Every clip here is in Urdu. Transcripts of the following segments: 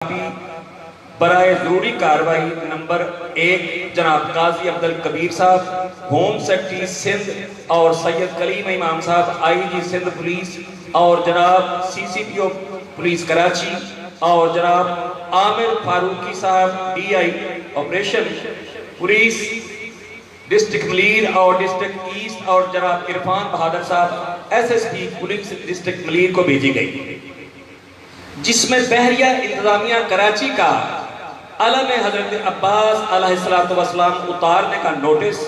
برائے ضروری کاروائی نمبر 1 جناب قاضی عبدالکبیر صاحب ہوم سیکرٹری سندھ اور سید کلیم امام صاحب آئی جی سندھ پولیس اور جناب سی سی پی او پولیس کراچی اور جناب عامر فاروقی صاحب D I operation police district Malir اور ڈسٹرکٹ ایسٹ اور جناب عرفان بہادر صاحب S S P police district Malir کو بھیجی گئی، جس میں بحریہ انتظامیہ کراچی کا علم حضرت عباس علیہ السلام اتارنے کا نوٹس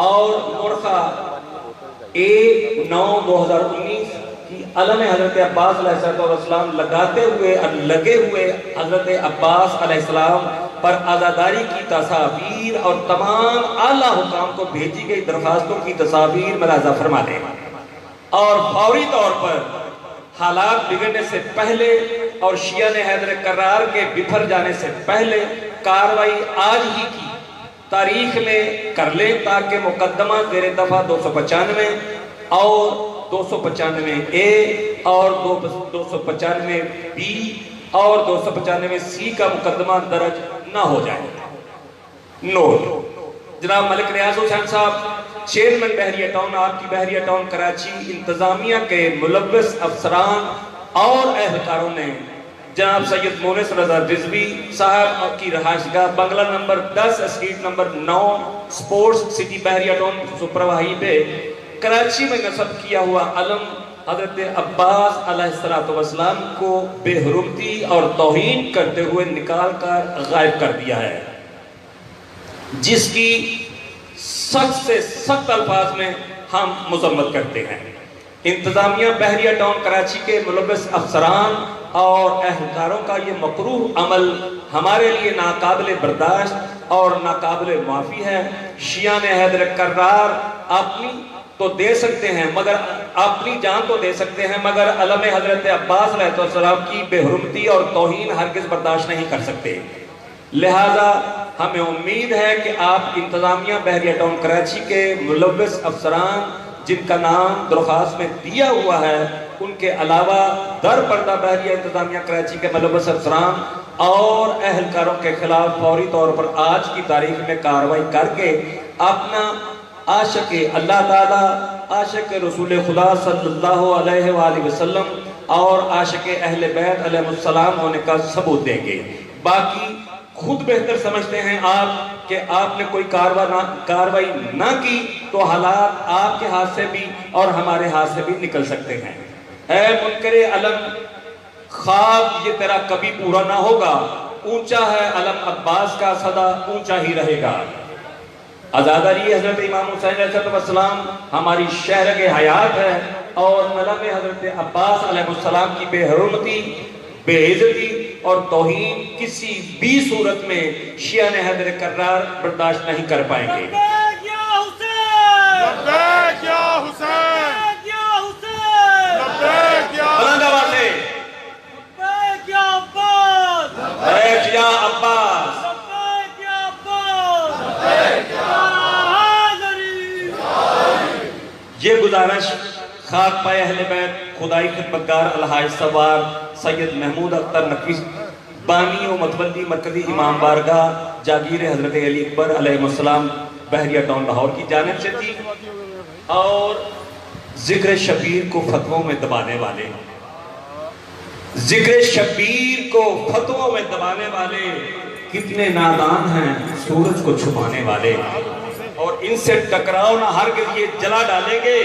اور مورخہ A9/2019 کی علم حضرت عباس علیہ السلام لگے ہوئے حضرت عباس علیہ السلام پر عزاداری کی تصاویر اور تمام اعلیٰ حکام کو بھیجی گئی درخواستوں کی تصاویر ملاحظہ فرما دیں اور فوری طور پر حالات بگڑنے سے پہلے اور شیعہ حیدر کرار کے بکھر جانے سے پہلے کاروائی آج ہی کی تاریخ میں کر لیں تاکہ مقدمہ زیر دفعہ 295 اور 295A اور 295B اور 295C کا مقدمہ درج نہ ہو جائے۔ نوٹ: جناب ملک ریاض حسین صاحب چیئرمین بحریہ ٹاؤن، آپ کی بحریہ ٹاؤن کراچی انتظامیہ کے ملوث افسران اور اہلکاروں نے جناب سید مونس رضا رضوی صاحب کی رہائش گاہ بنگلہ number 10 street number 9 sports city Bahria town سپرواہی پہ کراچی میں نصب کیا ہوا علم حضرت عباس علیہ السلام کو بے حرمتی اور توہین کرتے ہوئے نکال کر غائب کر دیا ہے، جس کی سخت سے سخت الفاظ میں ہم مذمت کرتے ہیں۔ انتظامیہ بحریہ ٹاؤن کراچی کے ملوث افسران اور اہلکاروں کا یہ مکروہ عمل ہمارے لیے ناقابل برداشت اور ناقابل معافی ہے۔ شیعہ حیدر کرار اپنی تو دے سکتے ہیں مگر اپنی جان تو دے سکتے ہیں مگر علم حضرت عباس علیہ السلام کی بے حرمتی اور توہین ہرگز برداشت نہیں کر سکتے، لہذا ہمیں امید ہے کہ آپ انتظامیہ بحریہ ٹاؤن کراچی کے ملوث افسران جن کا نام درخواست میں دیا ہوا ہے ان کے علاوہ در پردہ بحریہ انتظامیہ کراچی کے ملوث افسران اور اہلکاروں کے خلاف فوری طور پر آج کی تاریخ میں کارروائی کر کے اپنا عاشق اللہ تعالیٰ، عاشق رسول خدا صلی اللہ علیہ وآلہ وسلم اور عاشق اہل بیت علیہ السلام ہونے کا ثبوت دیں گے۔ باقی خود بہتر سمجھتے ہیں آپ کہ آپ نے کوئی کاروائی نہ کی تو حالات آپ کے ہاتھ سے بھی اور ہمارے ہاتھ سے بھی نکل سکتے ہیں۔ اے منکر علم، خواب یہ تیرا کبھی پورا نہ ہوگا، اونچا ہے علم عباس کا صدا اونچا ہی رہے گا۔ عزاداری حضرت امام حسین علیہ السلام ہماری شہرگ حیات ہے اور علم حضرت عباس علیہ السلام کی بے حرمتی، بے عزتی اور توہین کسی بھی صورت میں شیعہ حیدر کرار برداشت نہیں کر پائیں گے۔ لبیک یا حسین! لبیک یا حسین! لبیک یا حسین! لبیک یا بلند آواز سے لبیک یا عباس! لبیک یا عباس! لبیک یا عباس! لبیک یا حیدری! یہ گزارش خاک پائے اہل بیت خدائی خدمتگار الحاج سوار سید محمود اختر نقوی بانی و متولی مرکزی امام بارگاہ جاگیر حضرت علی اکبر علیہ السلام بحریہ ٹاؤن لاہور کی جانب سے تھی، اور ذکر شبیر کو فتووں میں دبانے والے، ذکر شبیر کو فتووں میں دبانے والے کتنے نادان ہیں سورج کو چھپانے والے، اور ان سے ٹکراؤ نہ ہرگز یہ جلا ڈالیں گے،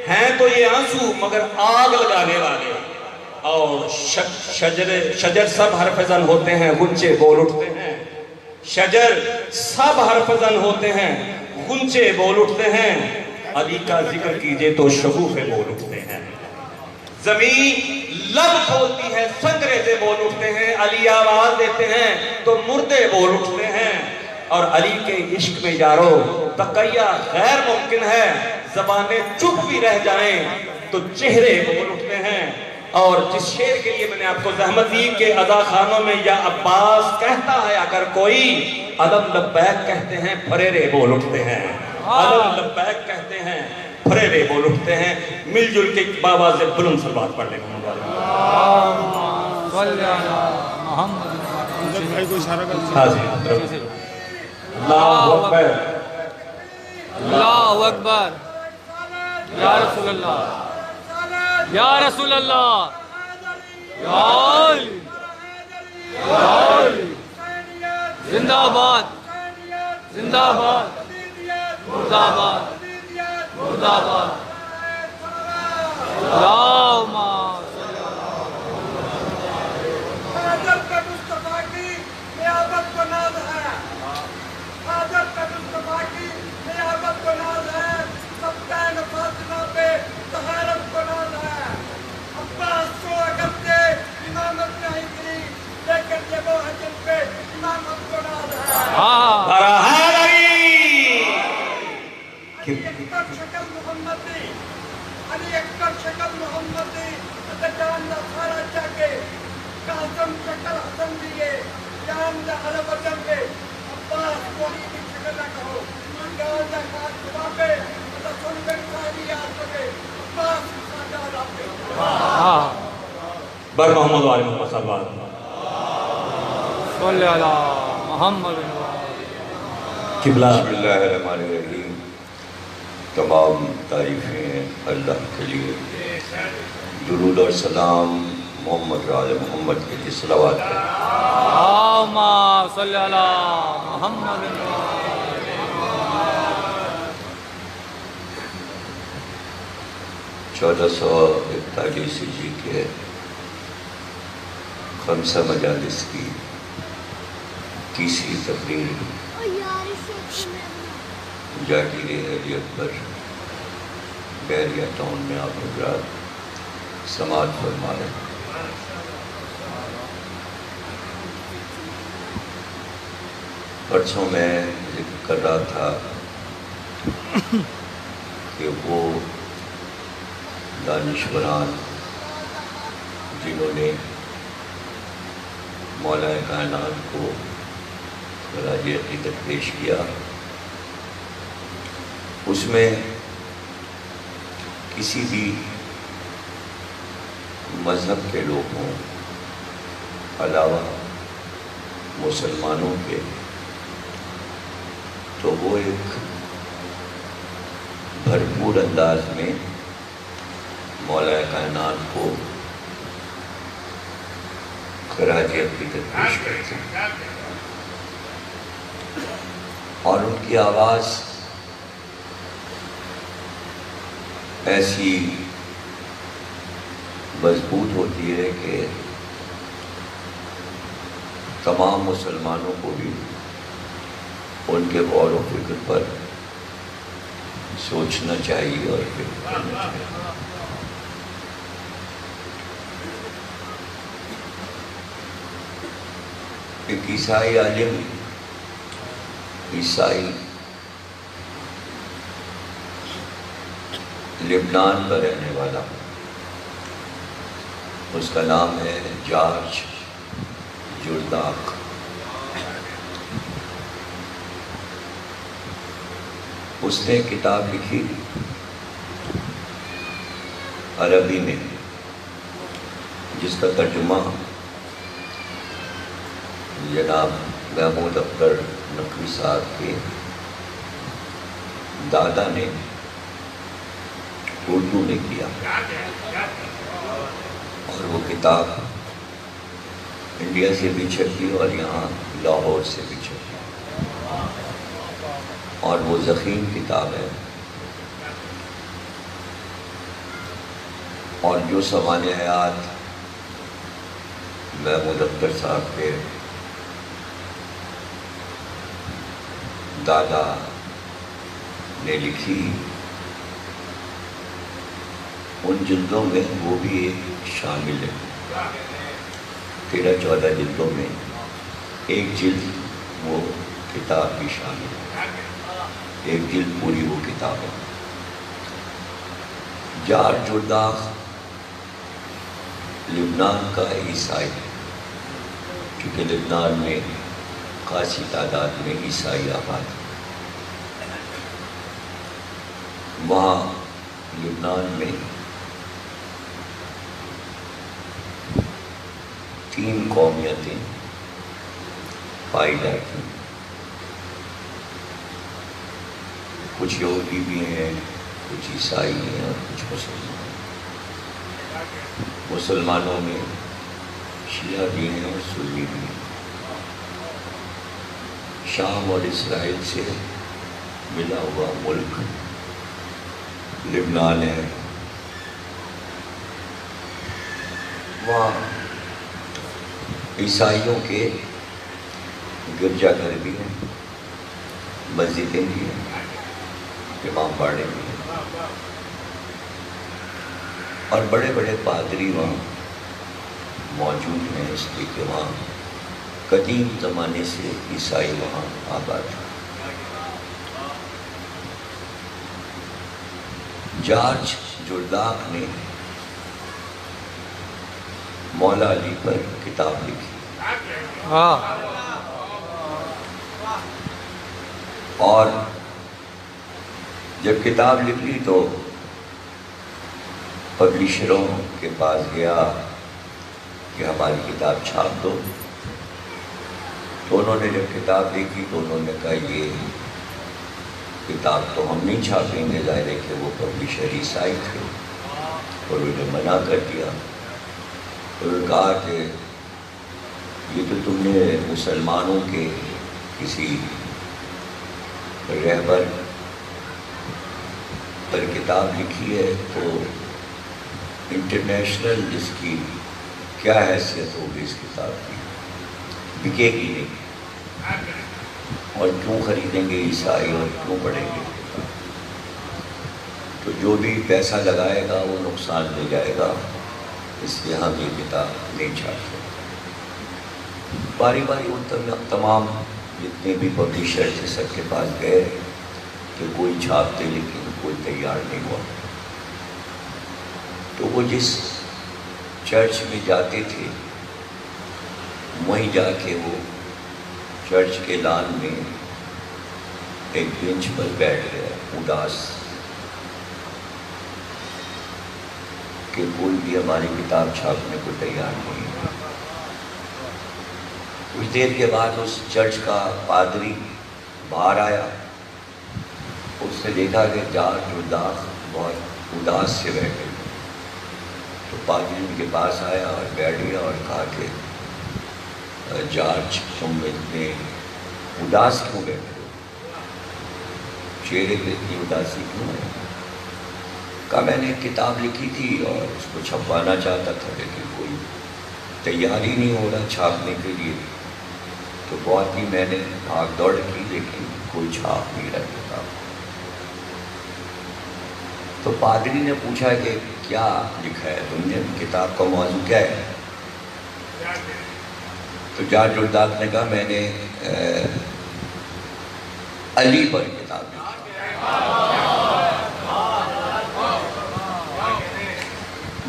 ہیں تو یہ آنسو مگر آگ لگانے والے۔ اور شجر سب حرف زن ہوتے ہیں غنچے بول اٹھتے ہیں، شجر سب حرف زن ہوتے ہیں غنچے بول اٹھتے ہیں، علی کا ذکر کیجئے تو شگوفے بول اٹھتے ہیں، زمین لب کھولتی ہے سنگریزے بول اٹھتے ہیں، علی آواز دیتے ہیں تو مردے بول اٹھتے ہیں۔ اور علی کے عشق میں یارو تقیہ غیر ممکن ہے، زبانیں چپ بھی رہ جائیں تو چہرے بول اٹھتے ہیں۔ اور جس شعر کے لیے میں نے آپ کو زحمت دی کہ ادا خانوں میں یا عباس کہتا ہے اگر کوئی، علم لبیک کہتے ہیں پھریرے بول اٹھتے ہیں، علم لبیک کہتے ہیں پھریرے بول اٹھتے ہیں۔ مل جل کے بآواز بلند صلوات پڑھ لیں گے۔ صلی اللہ محمد بھائی کو اشارہ کر دیجیے. ہاں جی اللہ اکبر اللہ اکبر یا رسول اللہ یا رسول اللہ یا علی یا علی زندہ باد زندہ باد مردہ باد مردہ باد اللہم حضرت مصطفیٰ کی نیابت کو ناز ہے حضرت مصطفیٰ کی نیابت کو ناز ہے سبکین فاطمہ پہ طہارت کو ناز ہے عباس کو اگر سے امامت نہیں کی لیکن یہ وہ ہے جن پہ امامت کو ناز ہے علی اکبر شکل محمدی علی اکبر شکل محمدی جان سارا چاہے قاسم شکل حسن دیے جان عرب وطن پہ عباس کو علی کی شکل نہ کہو جان خاص خدا پہ سن کر ساری یاد پہ عباس کی ساجاد آپ پہ بر محمد علیہ محمد صلی اللہ علیہ وسلم صلی اللہ محمد قبلہ بسم اللہ الرحمن الرحیم. تمام تعریفیں اللہ کے لیے. درود اور سلام محمد آل محمد کے لیے صلوات کریں. اللہم صلی اللہ محمد 1441 ہجری کے خمسہ مجالس کی تیسری تقریر جاگیر علی اکبر بیریا ٹاؤن میں آپ حضرات سماعت فرما رہے ہیں. پرسوں میں ذکر کر رہا تھا کہ وہ دانشوران جنہوں نے مولا کائنات کو خراج عقیدت پیش کیا، اس میں کسی بھی مذہب کے لوگوں علاوہ مسلمانوں کے، تو وہ ایک بھرپور انداز میں مولا کائنات کو خراج عقیدت پیش کرتے ہیں، اور ان کی آواز ایسی مضبوط ہوتی ہے کہ تمام مسلمانوں کو بھی ان کے غور و فکر پر سوچنا چاہیے اور فکر کرنا چاہیے. ایک عیسائی عالم، عیسائی لبنان کا رہنے والا، اس کا نام ہے جارج جرداق. اس نے کتاب لکھی عربی میں، جس کا ترجمہ جناب محمود اختر نقوی صاحب کے دادا نے اردو میں کیا، اور وہ کتاب انڈیا سے بھی چھپی اور یہاں لاہور سے بھی چھپی، اور وہ ضخیم کتاب ہے. اور جو سوانح حیات محمود اختر صاحب کے دادا نے لکھی، ان جلدوں میں وہ بھی ایک شامل ہے. 13-14 جلدوں میں ایک جلد وہ کتاب بھی شامل ہے، ایک جلد پوری وہ کتاب ہے. جارج جرداق لبنان کا عیسائی ہے، کیونکہ لبنان میں خاصی تعداد میں عیسائی آباد ہیں. وہاں لبنان میں 3 قومیتیں پائی جاتی ہیں۔ کچھ یہودی بھی ہیں، کچھ عیسائی ہیں اور کچھ مسلمان۔ مسلمانوں میں شیعہ بھی ہیں اور سنی بھی ہیں۔ شام اور اسرائیل سے ملا ہوا ملک لبنان ہے، وہاں عیسائیوں کے گرجا گھر بھی ہیں، مسجدیں بھی ہیں، امام باڑے بھی ہیں، اور بڑے بڑے پادری وہاں موجود ہیں، اس لیے کہ وہاں قدیم زمانے سے عیسائی وہاں آباد ہیں۔ جارج جرداق نے مولا علی پر کتاب لکھی، اور جب کتاب لکھ لی تو پبلشروں کے پاس گیا کہ ہماری کتاب چھاپ دو، تو انہوں نے جب کتاب دیکھی تو انہوں نے کہا یہ کتاب تو ہم نہیں چھاپیں گے، ظاہر ہے کہ وہ پبلشر عیسائی تھے، اور انہیں منع کر دیا۔ انہوں نے کہا کہ یہ تو تم نے مسلمانوں کے کسی رہبر پر کتاب لکھی ہے، تو انٹرنیشنل اس کی کیا حیثیت ہوگی اس کتاب کی، بکے گی نہیں، اور کیوں خریدیں گے عیسائی اور کیوں پڑھیں گے؟ تو جو بھی پیسہ لگائے گا وہ نقصان لے جائے گا، اس لیے ہم یہ کتاب نہیں چھاپتے۔ باری باری ان تمام جتنے بھی پبلشر تھے سب کے پاس گئے کہ کوئی چھاپتے، لیکن کوئی تیار نہیں ہوا۔ تو وہ جس چرچ میں جاتے تھے وہیں جا کے وہ چرچ کے لان میں ایک بینچ پر بیٹھ گیا، اداس کہ کوئی بھی ہماری کتاب چھاپنے کو تیار نہیں ہے۔ کچھ دیر کے بعد اس چرچ کا پادری باہر آیا، اس نے دیکھا کہ جارج جرداق بہت اداس سے بیٹھے، تو پادری ان کے پاس آیا اور بیٹھ گیا اور کہا کہ جارج تم اتنے اداس کیوں بیٹھے ہو، چہرے پہ اتنی اداسی کیوں ہے؟ کہا میں نے ایک کتاب لکھی تھی اور اس کو چھپوانا چاہتا تھا، لیکن کوئی تیاری نہیں ہو رہا چھاپنے کے لیے، تو بہت ہی میں نے بھاگ دوڑ کی، لیکن کوئی چھاپ نہیں رہا کتاب۔ تو پادری نے پوچھا کہ کیا لکھا ہے تم نے، کتاب کا موضوع کیا ہے؟ تو جارج جرداق نے کہا میں نے علی پر کتاب لکھی۔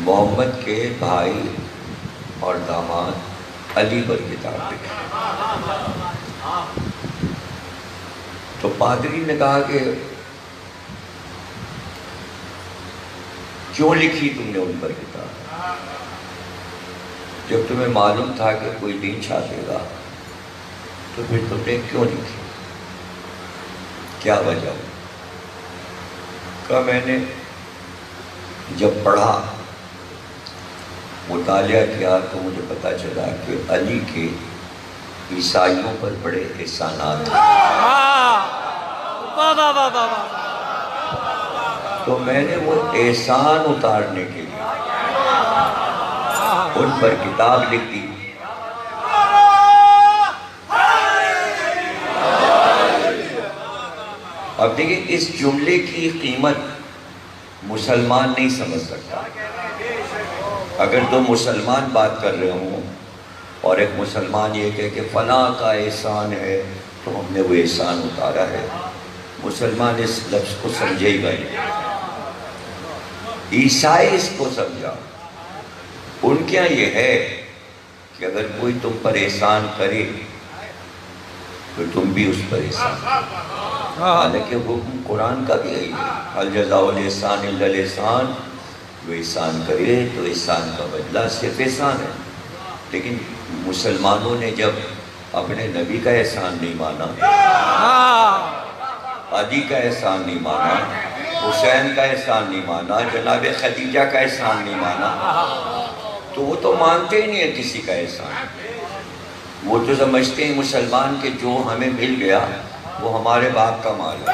محمد کے بھائی اور داماد علی پر کتاب لکھی۔ تو پادری نے کہا کہ کیوں لکھی تم نے ان پر کتاب؟ جب تمہیں معلوم تھا کہ کوئی نہیں چھاپے گا تو پھر تم نے کیوں لکھی؟ کیا وجہ ہو؟ کہا میں نے جب پڑھا، مطالعہ کیا تو مجھے پتہ چلا کہ علی کے عیسائیوں پر بڑے احسانات ہیں، تو میں نے وہ احسان اتارنے کے لیے ان پر کتاب لکھ دی۔ اب دیکھیں اس جملے کی قیمت مسلمان نہیں سمجھ سکتا۔ اگر دو مسلمان بات کر رہے ہوں اور ایک مسلمان یہ کہے کہ فلاں کا احسان ہے تو ہم نے وہ احسان اتارا ہے، مسلمان اس لفظ کو سمجھے گا نہیں، عیسائی اس کو سمجھا۔ ان کے یہاں یہ ہے کہ اگر کوئی تم پر احسان کرے تو تم بھی اس پر احسان کرو، حالانکہ حکم قرآن کا بھی یہی ہے، هل جزاء الاحسان الا الاحسان، وہ احسان کرے تو احسان کا بدلہ صرف احسان ہے۔ لیکن مسلمانوں نے جب اپنے نبی کا احسان نہیں مانا، علی کا احسان نہیں مانا، حسین کا احسان نہیں مانا، جناب خدیجہ کا احسان نہیں مانا، تو وہ تو مانتے ہی نہیں ہیں کسی کا احسان۔ وہ تو سمجھتے ہیں مسلمان کہ جو ہمیں مل گیا وہ ہمارے باپ کا مال ہے،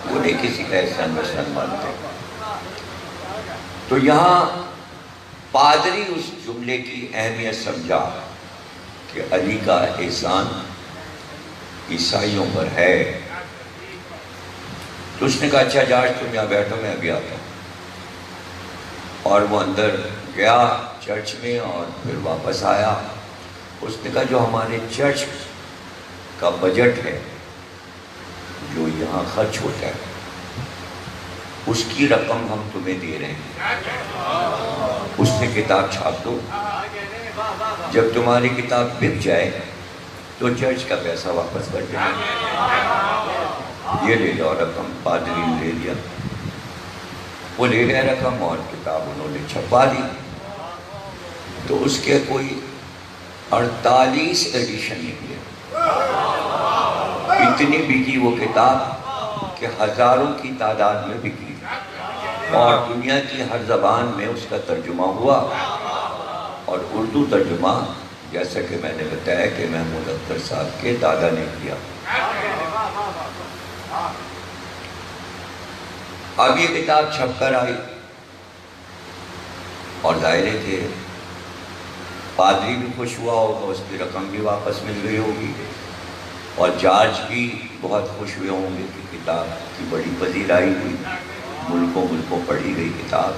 وہ نہیں کسی کا احسان وحسان مانتے۔ تو یہاں پادری اس جملے کی اہمیت سمجھا کہ علی کا احسان عیسائیوں پر ہے، تو اس نے کہا اچھا جاج تم یہاں بیٹھو، میں ابھی آتا ہوں۔ اور وہ اندر گیا چرچ میں اور پھر واپس آیا۔ اس نے کہا جو ہمارے چرچ کا بجٹ ہے، جو یہاں خرچ ہوتا ہے، اس کی رقم ہم تمہیں دے رہے ہیں، اس سے کتاب چھاپ دو، جب تمہاری کتاب بک جائے تو چرچ کا پیسہ واپس کر دیں۔ یہ لے جاؤ رقم، پادری نے لے لیا، وہ لے گئے رقم اور کتاب انہوں نے چھپا دی۔ تو اس کے کوئی 48 ایڈیشن نکلے، اتنی بکی وہ کتاب کہ ہزاروں کی تعداد میں بکی، اور دنیا کی ہر زبان میں اس کا ترجمہ ہوا، اور اردو ترجمہ جیسا کہ میں نے بتایا کہ محمود اختر صاحب کے دادا نے کیا۔ اب یہ کتاب چھپ کر آئی، اور ظاہر ہے کہ پادری بھی خوش ہوا ہوگا، اس کی رقم بھی واپس مل گئی ہوگی، اور جاج بھی بہت خوش ہوئے ہوں گے کہ کتاب کی بڑی پذیرائی ہوئی، ملکوں پڑھی گئی کتاب۔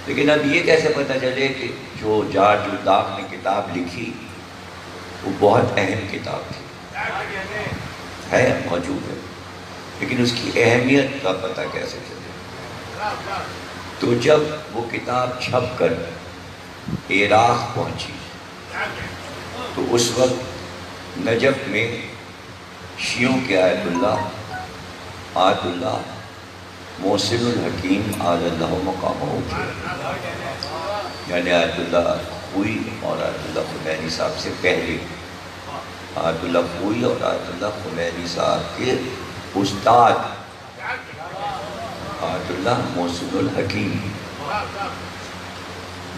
لیکن اب یہ کیسے پتہ چلے کہ جو جارج لداخ نے کتاب لکھی وہ بہت اہم کتاب تھی، ہے موجود ہے، لیکن اس کی اہمیت کا پتہ کیسے چلے؟ تو جب وہ کتاب چھپ کر عراق پہنچی تو اس وقت نجف میں شیعوں کے آیت اللہ محسن الحکیم آل اللہ مقامہ تھے، یعنی آیت اللہ خوئی اور آیت اللہ خمینی صاحب سے پہلے، آیت اللہ خوئی اور آیت اللہ خمینی صاحب کے استاد آیت اللہ محسن الحکیم،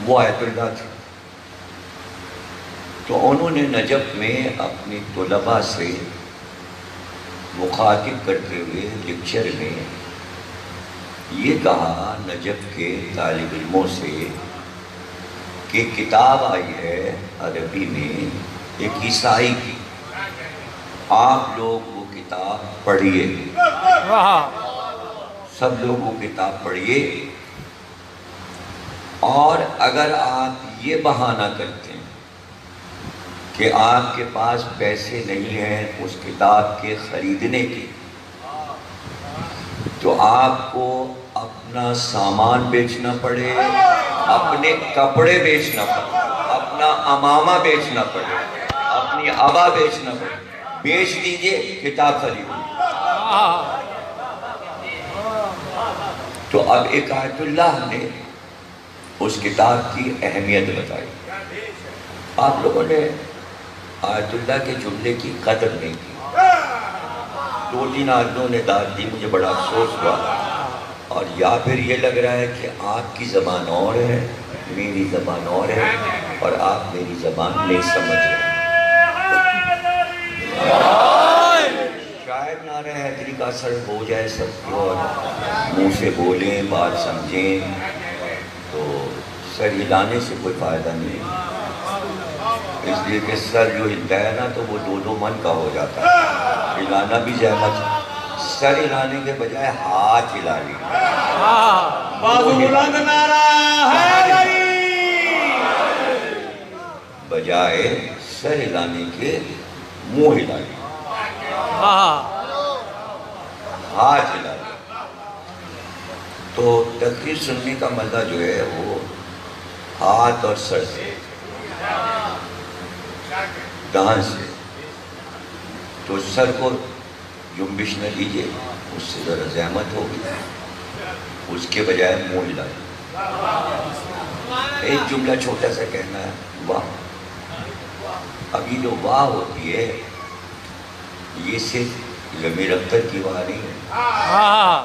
وہ آیت اللہ تھے۔ تو انہوں نے نجف میں اپنی طلباء سے مخاطب کرتے ہوئے لیکچر میں یہ کہا نجف کے طالب علموں سے کہ کتاب آئی ہے عربی میں ایک عیسائی کی، آپ لوگ وہ کتاب پڑھیے، سب لوگ وہ کتاب پڑھیے، اور اگر آپ یہ بہانہ کرتے ہیں کہ آپ کے پاس پیسے نہیں ہیں اس کتاب کے خریدنے کے، تو آپ کو اپنا سامان بیچنا پڑے، اپنے کپڑے بیچنا پڑے، اپنا امامہ بیچنا پڑے، اپنی عبا بیچنا پڑے، بیچ دیجئے، کتاب خریدیے۔ تو اب ایک آیت اللہ نے اس کتاب کی اہمیت بتائی۔ آپ لوگوں نے آیت اللہ کے جملے کی قدر نہیں کی۔ 2-3 آدمیوں نے داد دی، مجھے بڑا افسوس ہوا، اور یا پھر یہ لگ رہا ہے کہ آپ کی زبان اور ہے، میری زبان اور ہے، اور آپ میری زبان نہیں سمجھ رہے۔ شاید نعرہ حیدری کا اثر ہو جائے سب کو، اور منہ سے بولیں، بات سمجھیں، تو سر ہلانے سے کوئی فائدہ نہیں، اس لیے کہ سر جو ہلتا ہے نا تو وہ 2 من کا ہو جاتا ہے، ہلانا بھی زحمت، سر ہلانے کے بجائے ہاتھ ہلا لی، بازو بلند نعرہ حیدری، بجائے سر ہلانے کے منہ ہلا لی، ہاتھ ہلا لی۔ تو تقریر سننے کا مزہ جو ہے وہ ہاتھ اور سر سے، دہن سے۔ تو سر کو جنبش نہ لیجیے، اس سے ذرا زحمت ہوگی، اس کے بجائے منہ ہلائیے۔ ایک جملہ چھوٹا سا کہنا ہے، واہ اب یہ جو واہ ہوتی ہے یہ صرف ضمیر اختر کی واہ نہیں ہے، ہاں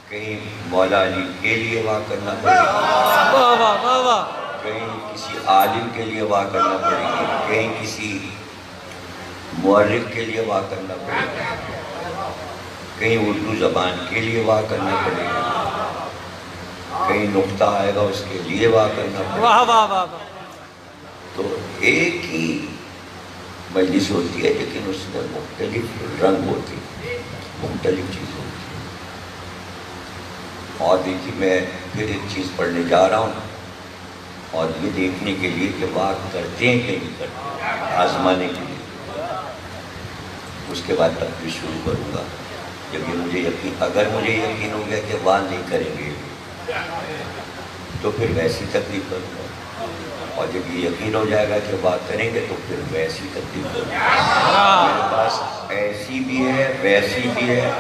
کہیں مولا علی کے لیے واہ کرنا پڑے گا، واہ واہ واہ واہ کہیں کسی عالم کے لیے واہ کرنا پڑے گی، کہیں کسی مورخ کے لیے واہ کرنا پڑے گا، کہیں اردو زبان کے لیے واہ کرنا پڑے گا، کہیں نقطہ آئے گا اس کے لیے واہ کرنا پڑے گا۔ واہ واہ واہ واہ تو ایک ہی مجلس ہوتی ہے لیکن اس میں مختلف رنگ ہوتے ہیں، مختلف چیزیں ہوتی ہیں۔ اور دیکھیے میں پھر ایک چیز پڑھنے جا رہا ہوں اور یہ دیکھنے کے لیے کہ واہ کرتے ہیں کہ نہیں کرتے، آزمانے کے لیے۔ اس کے بعد تقریر شروع کروں گا جب یہ اگر مجھے یقین ہو گیا کہ واہ نہیں کریں گے تو پھر ویسی تقریر کروں گا، اور جب یہ یقین ہو جائے گا کہ بات کریں گے تو پھر ویسی تقریر کروں گا۔ میرے پاس ایسی بھی ہے ویسی بھی ہے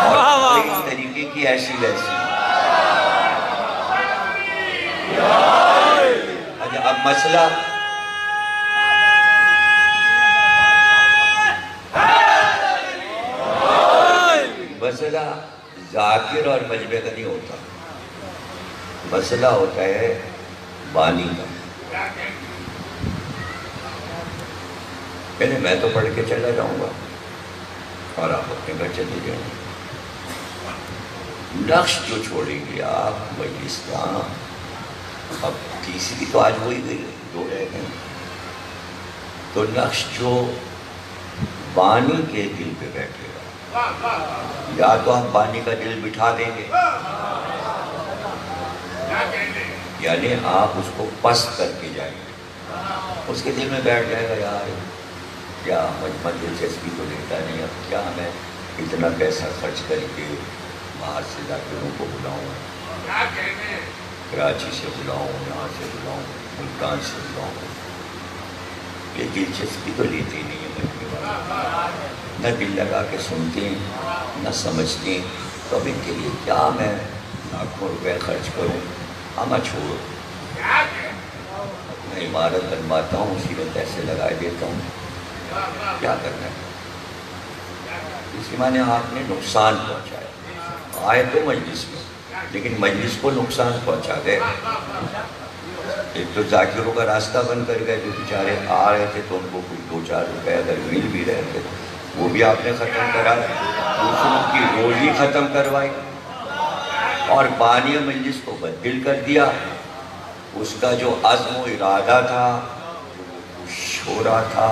اور کئی طریقے کی ایسی ویسی۔ اچھا اب مسئلہ ذاکر اور مجمع کا نہیں ہوتا، مسئلہ ہوتا ہے بانی کا۔ پہلے میں تو پڑھ کے چلا جاؤں گا اور آپ اپنے گھر چلے جائیں گے، نقش جو چھوڑیں گے آپ مجلس کا، اب تیسری تو آج ہوئی گئی، 2 رہ گئے، تو نقش جو بانی کے دل پہ بیٹھے گا، یا تو آپ بانی کا دل بٹھا دیں گے یعنی آپ اس کو پست کر کے جائیں گے، اس کے دل میں بیٹھ جائے گا یار کیا مجمع دلچسپی تو لیتا نہیں، اب کیا میں اتنا پیسہ خرچ کر کے باہر سے ذاکروں کو بلاؤں، کراچی سے بلاؤں، یہاں سے بلاؤں، ملتان سے بلاؤں، یہ دلچسپی تو لیتے نہیں ہے مجمع والے، نہ دل لگا کے سنتے ہیں نہ سمجھتے ہیں، تو اب ان کے لیے کیا میں لاکھوں روپے خرچ کروں، اما چھوڑو، میں عمارت بنواتا ہوں اسی میں پیسے لگائے دیتا ہوں، کیا کرنا ہے۔ اس کے معنی آپ نے نقصان پہنچایا، آئے تو مجلس میں لیکن مجلس کو نقصان پہنچا گئے۔ ایک تو ذاکروں کا راستہ بند کر گئے، جو بیچارے آ رہے تھے تو ان کو کچھ 2-4 روپے اگر مل بھی رہے تھے وہ بھی آپ نے ختم کرا، دوسروں کی روزی ختم کروائی، اور بانی مجلس کو بددل کر دیا، اس کا جو عزم و ارادہ تھا، جو وہ شورا تھا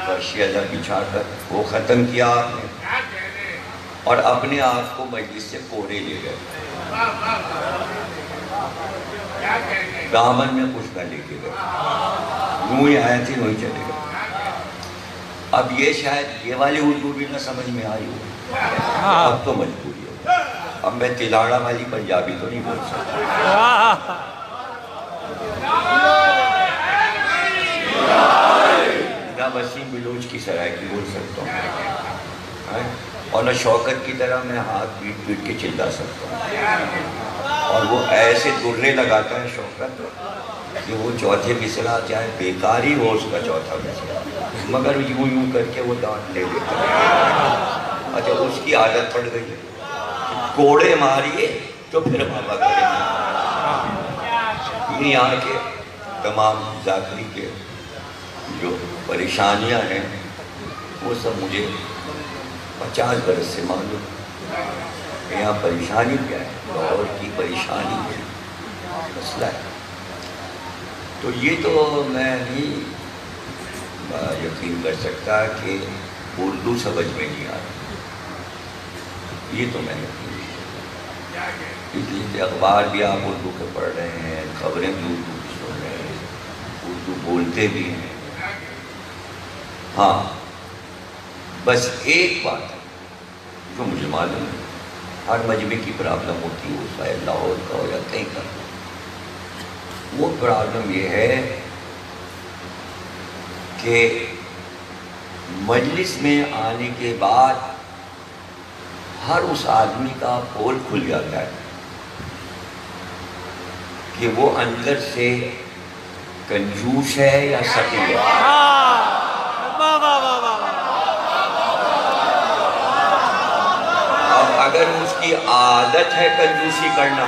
فرشیدہ بچھا کر وہ ختم کیا آپ نے، اور اپنے آپ کو مجلس سے کوڑے لے گئے، دامن میں کچھ نہ لے کے گئے، یوں ہی آئے تھے وہیں چلے گئے۔ اب یہ شاید یہ والی اردو بھی نہ سمجھ میں آئی ہو، اب تو مجبوری ہو، اب میں تلاڑا والی پنجابی تو نہیں بول سکتا، نہ وسیم بلوچ کی سرائکی بول سکتا ہوں، اور نہ شوکت کی طرح میں ہاتھ پیٹ پیٹ کے چلا سکتا ہوں، اور وہ ایسے درے لگاتا ہے شوکت کہ وہ چوتھے مصرع چاہے بیکاری ہو اس کا چوتھا مصرع مگر یوں یوں کر کے وہ دانت لے لیتا ہے۔ اچھا اس کی عادت پڑ گئی ہے، کوڑے ماریے تو پھر بابا کریں گے۔ یہاں کے تمام ذاکری کے جو پریشانیاں ہیں وہ سب مجھے 50 برس سے معلوم، یہاں پریشانی کیا ہے، لاہور کی پریشانی ہے، مسئلہ ہے۔ تو یہ تو میں نہیں یقین کر سکتا کہ اردو سمجھ میں نہیں آ رہی، یہ تو میں یقین نہیں، اس لیے اخبار بھی آپ اردو کے پڑھ رہے ہیں، خبریں بھی اردو کی سن رہے ہیں، اردو بولتے بھی ہیں۔ ہاں بس ایک بات ہے جو مجھے معلوم ہے، ہر مجمع کی پرابلم ہوتی ہے، چاہے لاہور کا ہو یا کہیں کا، وہ پرابلم یہ ہے کہ مجلس میں آنے کے بعد ہر اس آدمی کا پول کھل جاتا ہے کہ وہ اندر سے کنجوس ہے یا سخی ہے؟ واہ واہ واہ واہ اب اگر اس کی عادت ہے کنجوسی کرنا،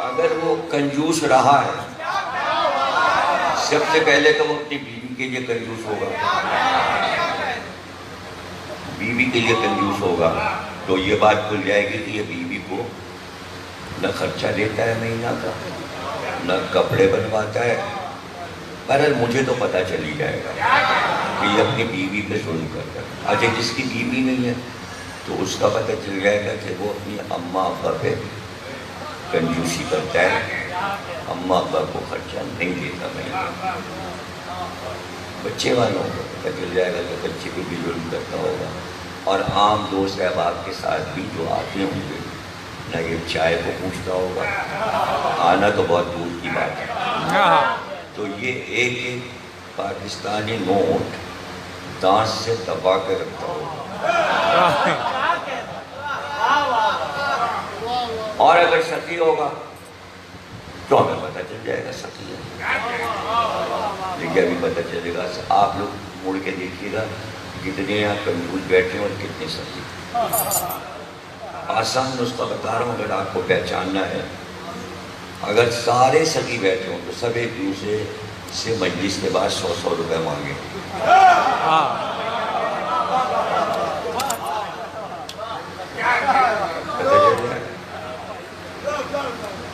اگر وہ کنجوس رہا ہے، سب سے پہلے تو وہ اپنی بیوی کے لیے کنجوس ہوگا، بیوی کے لیے کنجوس ہوگا تو یہ بات کھل جائے گی کہ یہ بیوی کو نہ خرچہ دیتا ہے مہینہ کا، نہ کپڑے بنواتا ہے۔ بہرحال مجھے تو پتہ چل ہی جائے گا کہ یہ اپنی بیوی پہ ظلم کرتا ہے۔ اچھا جس کی بیوی نہیں ہے تو اس کا پتہ چل جائے گا کہ وہ اپنی اماں ابا پہ کنجوسی کرتا ہے، اماں ابا کو خرچہ نہیں دیتا مہینہ۔ بچے والوں کو پتہ چل جائے گا کہ بچے کو بھی ظلم کرتا ہوگا، اور عام دوست احباب کے ساتھ بھی جو آتے ہوں گے نہ یہ چائے کو پوچھتا ہوگا، آنا تو بہت دور کی بات ہے۔ تو یہ ایک ایک پاکستانی نوٹ دانت سے دبا کے رکھتا ہوگا، اور اگر سخی ہوگا تو ہمیں پتہ چل جائے گا سخی ہے، لیکن ابھی پتہ چلے گا۔ آپ لوگ مڑ کے دیکھیے گا کتنے یہاں کنجوس بیٹھے ہیں اور کتنے سخی۔ آسان نسخہ بتا رہا ہوں اگر آپ کو پہچاننا ہے، اگر سارے سخی بیٹھے ہوں تو سب ایک دوسرے سے مجلس کے بعد 100 روپے مانگیں۔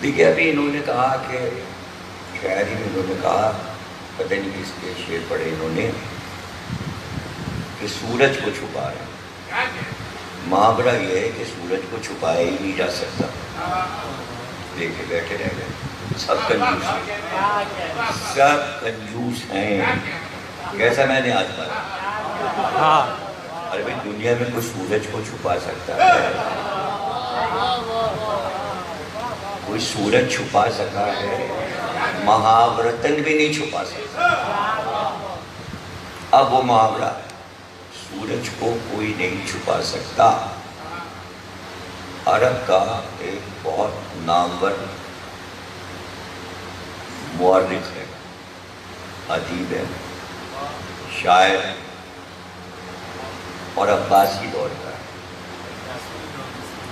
دیکھیں ابھی انہوں نے کہا کہ شاعری میں انہوں نے کہا، پتہ نہیں کس کے شعر پڑھے انہوں نے، کہ سورج کو چھپا رہے ہیں۔ محاورہ یہ ہے کہ سورج کو چھپایا ہی نہیں جا سکتا، لے کے بیٹھے رہ گئے۔ سب کنجوس ہیں، سب کنجوس ہیں۔ کیسا میں نے آج پڑھا، ارے بھائی دنیا میں کوئی سورج کو چھپا سکتا ہے؟ کوئی سورج چھپا سکا ہے؟ محاورتن بھی نہیں چھپا سکتا۔ اب وہ محاورہ سورج کو کوئی نہیں چھپا سکتا، عرب کا ایک بہت نامور مورخ ہے، ادیب ہے، شاعر اور عباسی دور کا ہے،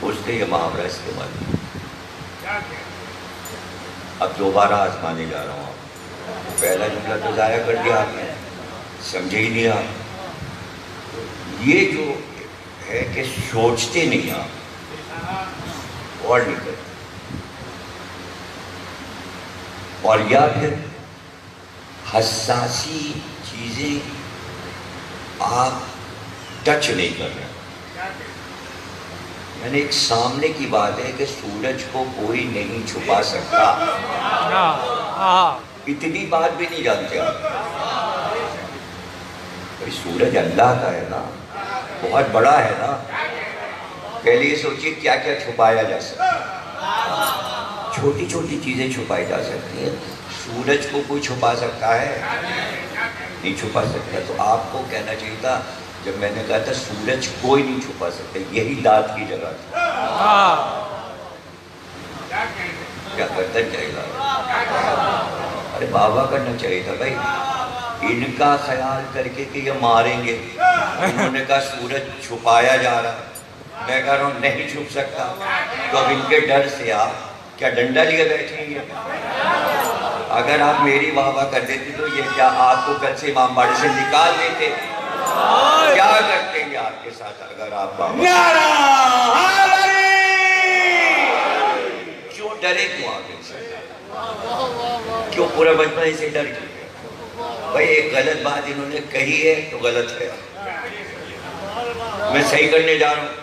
اس نے یہ محاورہ استعمال کیا۔ اب دوبارہ آزمانے جا رہا ہوں آپ، پہلا جملہ تو ضائع کر دیا آپ نے، سمجھے ہی نہیں آپ۔ یہ جو ہے کہ سوچتے نہیں آپ اور نہیں کرتے، اور یا پھر حساسی چیزیں آپ ٹچ نہیں کر رہے۔ یعنی ایک سامنے کی بات ہے کہ سورج کو کوئی نہیں چھپا سکتا، اتنی بات بھی نہیں جانتے آپ۔ سورج اللہ کا ہے نا، بہت بڑا ہے نا، پہلے یہ سوچیے کیا کیا چھپایا جا سکتا ہے۔ چھوٹی چھوٹی چیزیں چھپائی جا سکتی ہیں، سورج کو کوئی چھپا سکتا ہے؟ نہیں چھپا سکتا۔ تو آپ کو کہنا چاہیے تھا جب میں نے کہا تھا سورج کوئی نہیں چھپا سکتا، یہی داد کی جگہ تھی۔ کیا کرتا چاہیے؟ ارے بابا کرنا چاہیے تھا بھائی، ان کا خیال کر کے کہ یہ ماریں گے، انہوں نے کہا سورج چھپایا جا رہا ہے، میں کہہ رہا ہوں نہیں چھپ سکتا، تو اب ان کے ڈر سے آپ کیا ڈنڈا لیے بیٹھیں گے؟ اگر آپ میری واہ واہ کر دیتے تو یہ کیا آپ کو کل سے امام باڑے سے نکال دیتے؟ کیا کرتے ہیں آپ کے ساتھ اگر آپ کیوں ڈرے؟ کیوں آگے سے کیوں پورا بچپن اسے ڈر کیوں؟ بھائی ایک غلط بات انہوں نے کہی ہے تو غلط ہے، میں صحیح کرنے جا رہا ہوں،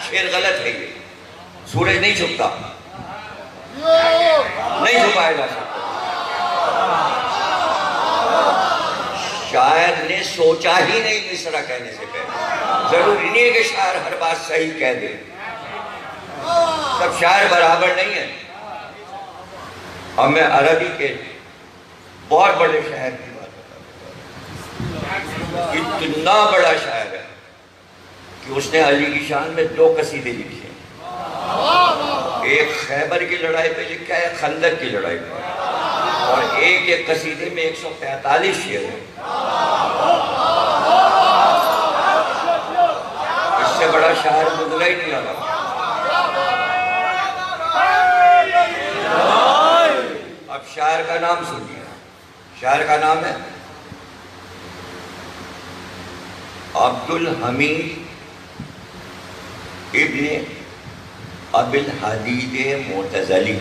شعر غلط ہے۔ یہ سورج نہیں چھپتا، نہیں چھپایا جا سکتا۔ شاعر نے سوچا ہی نہیں مصرع کہنے سے پہلے، ضروری نہیں ہے کہ شاعر ہر بات صحیح کہہ دے، سب شاعر برابر نہیں ہے۔ اب میں عربی کے بہت بڑے شاعر کی بات بتا، اتنا بڑا شاعر ہے کہ اس نے علی کی شان میں 2 قصیدے لکھے ہیں۔ ایک خیبر کی لڑائی پہ لکھا ہے، خندق کی لڑائی پہ، اور ایک قصیدے میں 145 شعر ہیں۔ اس سے بڑا شاعر گزرا ہی نہیں آگا۔ اب شاعر کا نام سنیے، شاعر کا نام ہے عبدالحمید ابن ابی الحدید معتزلی۔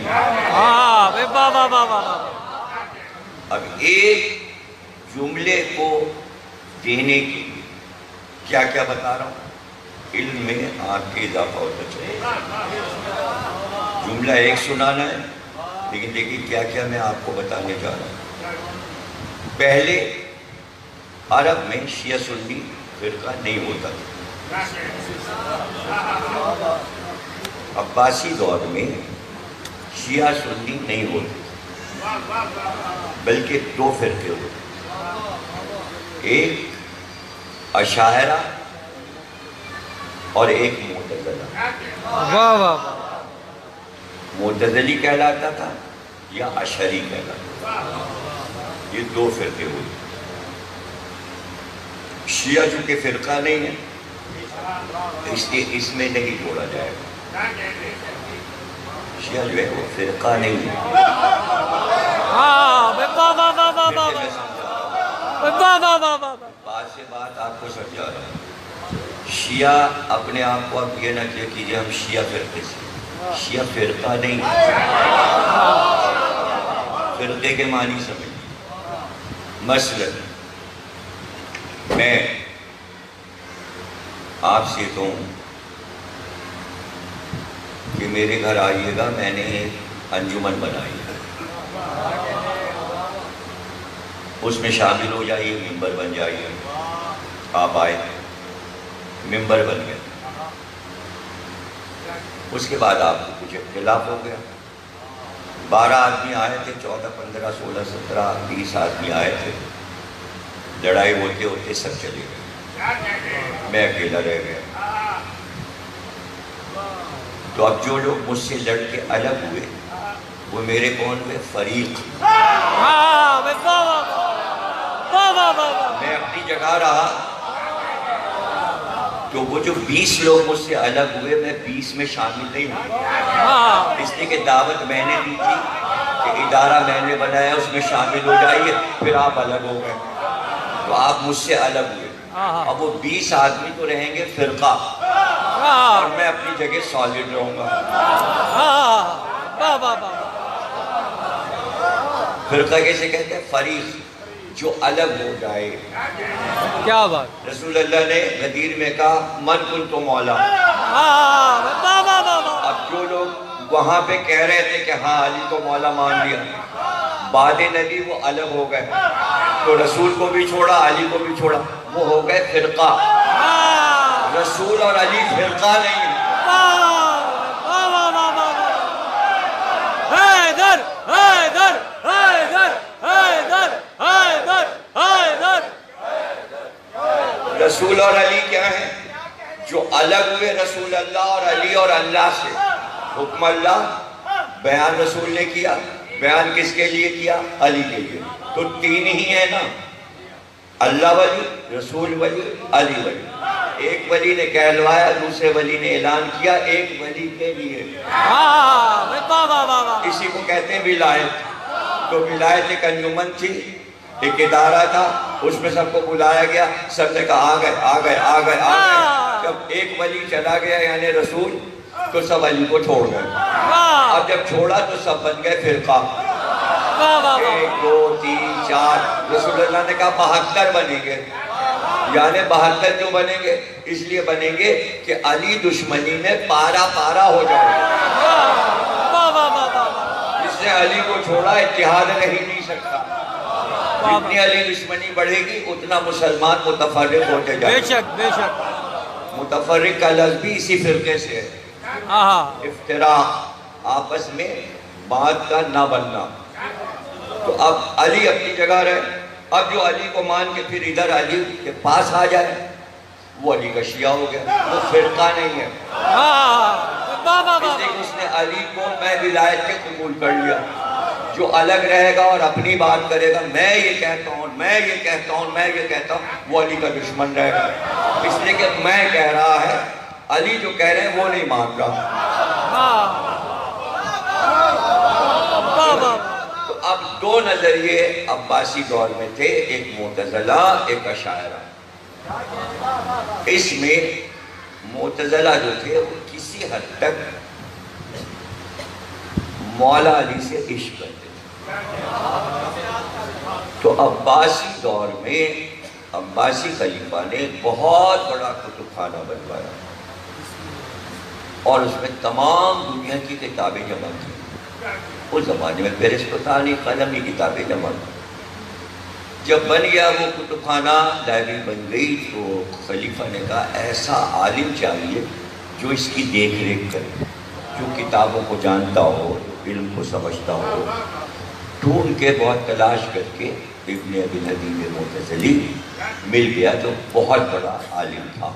اب ایک جملے کو دینے کے لیے کیا کیا بتا رہا ہوں، علم میں آپ کے اضافہ ہوتا چلے۔ جملہ ایک سنانا ہے، لیکن دیکھیے کیا کیا میں آپ کو بتانے جا رہا ہوں۔ پہلے عرب میں شیعہ سنی فرقہ نہیں ہوتا تھا۔ عباسی دور میں شیعہ سنی نہیں ہوتے، بلکہ دو فرقے ہوتے، ایک اشاعرہ اور ایک معتزلہ۔ معتزلی کہلاتا تھا یا اشعری کہلاتا تھا، یہ دو فرقے ہوتے۔ شیعہ چونکہ فرقہ نہیں ہے، اس لیے اس میں نہیں جوڑا جائے گا۔ شیعہ جو ہے وہ فرقہ نہیں ہے۔ بات سے بات آپ کو سمجھا رہا ہوں۔ شیعہ اپنے آپ کو اب یہ نہ کیجئے ہم شیعہ فرقے سے، شیعہ فرقہ نہیں ہے۔ فرقے کے معنی سمجھیں۔ مثلا میں آپ سے کہوں کہ میرے گھر آئیے گا، میں نے ایک انجمن بنائی ہے، اس میں شامل ہو جائیے، ممبر بن جائیے۔ آپ آئے، ممبر بن گئے، اس کے بعد آپ کو کچھ اختلاف ہو گیا۔ 12 آدمی آئے تھے، 14 15 16 17 20 آدمی آئے تھے، لڑائی ہوتے ہوتے سب چلے گئے، میں اکیلا رہ گیا۔ تو اب جو لوگ مجھ سے لڑ کے الگ ہوئے وہ میرے کون ہوئے؟ فریق۔ میں اپنی جگہ رہا، تو وہ جو 20 لوگ مجھ سے الگ ہوئے میں 20 میں شامل نہیں ہوں، اس لیے کہ دعوت میں نے دی تھی کہ ادارہ میں نے بنایا، اس میں شامل ہو جائیے، پھر آپ الگ ہو گئے، تو آپ مجھ سے الگ ہوئے۔ اب وہ 20 آدمی تو رہیں گے فرقہ، اور میں اپنی جگہ سالڈ رہوں گا۔ فرقہ کیسے کہتے ہیں؟ فریق، جو الگ ہو جائے۔ کیا بات! رسول اللہ نے غدیر میں کہا من کنت مولا۔ اب جو لوگ وہاں پہ کہہ رہے تھے کہ ہاں علی کو مولا مان لیا، بعد نبی وہ الگ ہو گئے، تو رسول کو بھی چھوڑا، علی کو بھی چھوڑا، وہ ہو گئے فرقہ۔ رسول اور علی فرقہ نہیں ہے۔ رسول اور علی کیا ہیں؟ جو الگ ہوئے رسول اللہ اور علی اور اللہ سے۔ حکم اللہ بیان رسول نے کیا، بیان کس کے لیے کیا؟ علی کے لیے۔ تو تین ہی ہیں نا، اللہ ولی، رسول ولی، علی ولی۔ ایک ولی نے کہلوایا، دوسرے ولی نے اعلان کیا، ایک ولی کے لیے۔ اسی کو کہتے ہیں ولایت۔ تو ولایت ایک انجمن تھی، ایک ادارہ تھا، اس میں سب کو بلایا گیا، سب نے کہا آ گئے آ گئے آ گئے آ گئے۔ جب ایک ولی چلا گیا یعنی رسول، تو سب علی کو چھوڑ گئے۔ اب جب چھوڑا تو سب بن گئے فرقہ، 1 2 3 4۔ رسول اللہ نے کہا 72 بنیں گے، یعنی 72 کیوں بنیں گے؟ اس لیے بنیں گے کہ علی دشمنی میں پارا پارا ہو جائے۔ جس نے علی کو چھوڑا اتحاد رہ ہی نہیں سکتا۔ جتنی علی دشمنی بڑھے گی اتنا مسلمان متفرق ہوتے جائیں گے۔ بے شک بے شک۔ متفرق کا لفظ بھی اسی فرقے سے ہے، افتراق، آپس میں بات کا نہ بننا۔ تو اب علی اپنی جگہ رہے، اب جو علی کو مان کے پھر ادھر علی کے پاس آ جائے وہ علی کا شیعہ ہو گیا، وہ فرقہ نہیں ہے۔ اس لیے اس نے علی کو میں ولایت کے قبول کر لیا. جو الگ رہے گا اور اپنی بات کرے گا، میں یہ کہتا ہوں، میں یہ کہتا ہوں، میں یہ کہتا ہوں، وہ علی کا دشمن رہے گا. اس لیے کہ میں کہہ رہا ہے، علی جو کہہ رہے ہیں وہ نہیں مان رہا. تو اب دو نظریے عباسی دور میں تھے، ایک معتزلہ، ایک اشاعرہ. اس میں معتزلہ جو تھے وہ کسی حد تک مولا علی سے عشق کرتے تھے. تو عباسی دور میں عباسی خلیفہ نے بہت بڑا کتب خانہ بنوایا اور اس میں تمام دنیا کی کتابیں جمع کی. اس زمانے میں فہرستانی قلمی کتابیں جمع کی. جب بن گیا وہ کتب خانہ، لائبریری بن گئی، تو خلیفہ نے کہا ایسا عالم چاہیے جو اس کی دیکھ ریکھ کرے، جو کتابوں کو جانتا ہو، جو علم کو سمجھتا ہو. ڈھونڈ کے بہت تلاش کر کے ابن ابی الحدید معتزلی مل گیا جو بہت بڑا عالم تھا،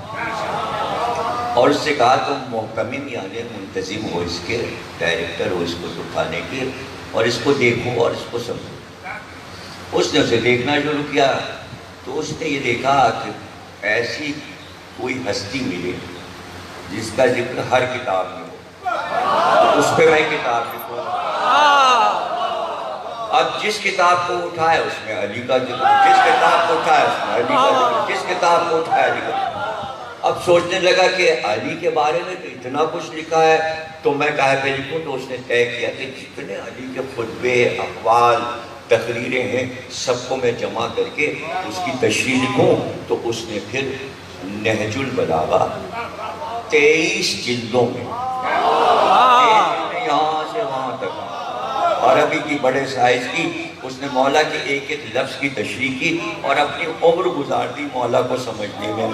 اور اس سے کہا تم محتمم یعنی منتظم ہو، اس کے ڈائریکٹر ہو اس کو کتب کے، اور اس کو دیکھو اور اس کو سمجھو. اس نے اسے دیکھنا شروع کیا تو اس نے یہ دیکھا کہ ایسی کوئی ہستی ملے جس کا ذکر ہر کتاب میں ہو، اس پہ میں کتاب لکھوں. اب جس کتاب کو اٹھائے اس میں علی کا ذکر، جس کتاب کو اٹھائے اس میں علی کا ذکر، جس کتاب کو اٹھائے علی کا ذکر. اب سوچنے لگا کہ علی کے بارے میں تو اتنا کچھ لکھا ہے تو میں کہاں پہ لکھوں. تو اس نے طے کیا کہ جتنے علی کے خطبے، اقوال، تقریریں ہیں، سب کو میں جمع کر کے اس کی تشریح لکھوں. تو اس نے پھر نہج البلاغہ 23 جلدوں میں، یہاں سے وہاں تک عربی کی بڑے سائز کی، اس نے مولا کے ایک ایک لفظ کی تشریح کی اور اپنی عمر گزار دی مولا کو سمجھنے میں.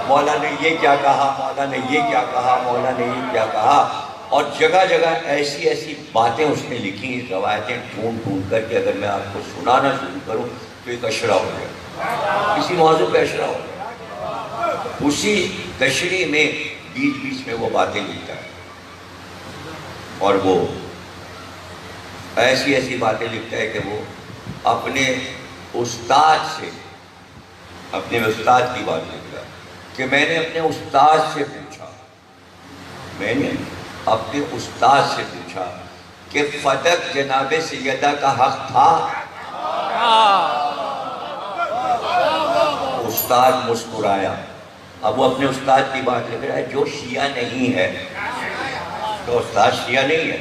مولا نے یہ کیا کہا، مولا نے یہ کیا کہا، مولا نے یہ کیا کہا. اور جگہ جگہ ایسی ایسی باتیں اس نے لکھی، روایتیں ڈھونڈ ڈھونڈ کر کے اگر میں آپ کو سنانا شروع کروں تو ایک اشرا ہو جائے، کسی موضوع پہ اشرا ہو جائے. اسی تشریح میں بیچ بیچ میں وہ باتیں لکھتا ہے، اور وہ ایسی ایسی باتیں لکھتا ہے کہ وہ اپنے استاد سے، اپنے استاد کی بات لکھ رہا ہے کہ میں نے اپنے استاد سے پوچھا، میں نے اپنے استاد سے پوچھا کہ فدق جناب سیدہ کا حق تھا. استاد مسکرایا. اب وہ اپنے استاد کی بات لکھ رہا ہے جو شیعہ نہیں ہے، تو استاد شیعہ نہیں ہے.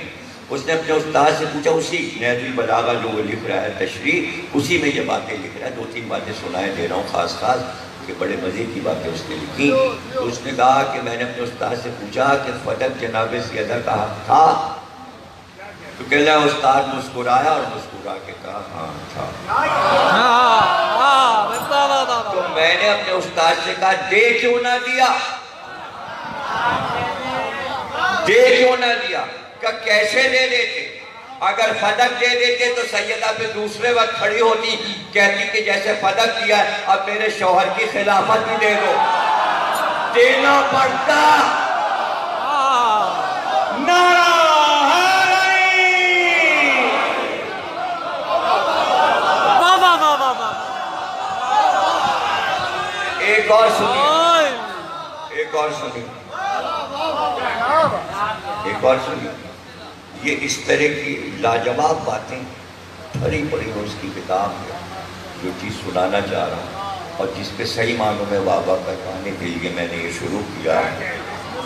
اس نے اپنے استاد سے پوچھا، اسی نہج البلاغہ جو وہ لکھ رہا ہے تشریح، اسی میں یہ باتیں لکھ رہا ہے. 2-3 باتیں سنائے دے رہا ہوں خاص خاص کہ بڑے مزے کی باتیں اس نے لکھی. تو اس نے کہا کہ میں نے اپنے استاد سے پوچھا کہ فدق جناب سیدہ کا حق تھا، تو کہہ رہا استاد مسکرایا اور مسکرا کے کہا ہاں تھا. تو میں نے اپنے استاد سے کہا دے کیوں نہ دیا، دے کیوں نہ دیا، کہ کیسے دے دیتے. اگر فدق دے دیتے تو سیدہ پہ دوسرے وقت کھڑی ہوتی، کہتی کہ جیسے فدق دیا ہے اب میرے شوہر کی خلافت بھی دے دو. دینا پڑتا. نعرہ ایک اور سنیے، ایک اور سنیے، ایک اور سنیے. یہ اس طرح کی لاجواب باتیں بھری پڑی ہوں اس کی کتاب میں. جو چیز سنانا چاہ رہا ہوں اور جس پہ صحیح معنوں میں واہ واہ کروانے کے لیے میں نے یہ شروع کیا ہے،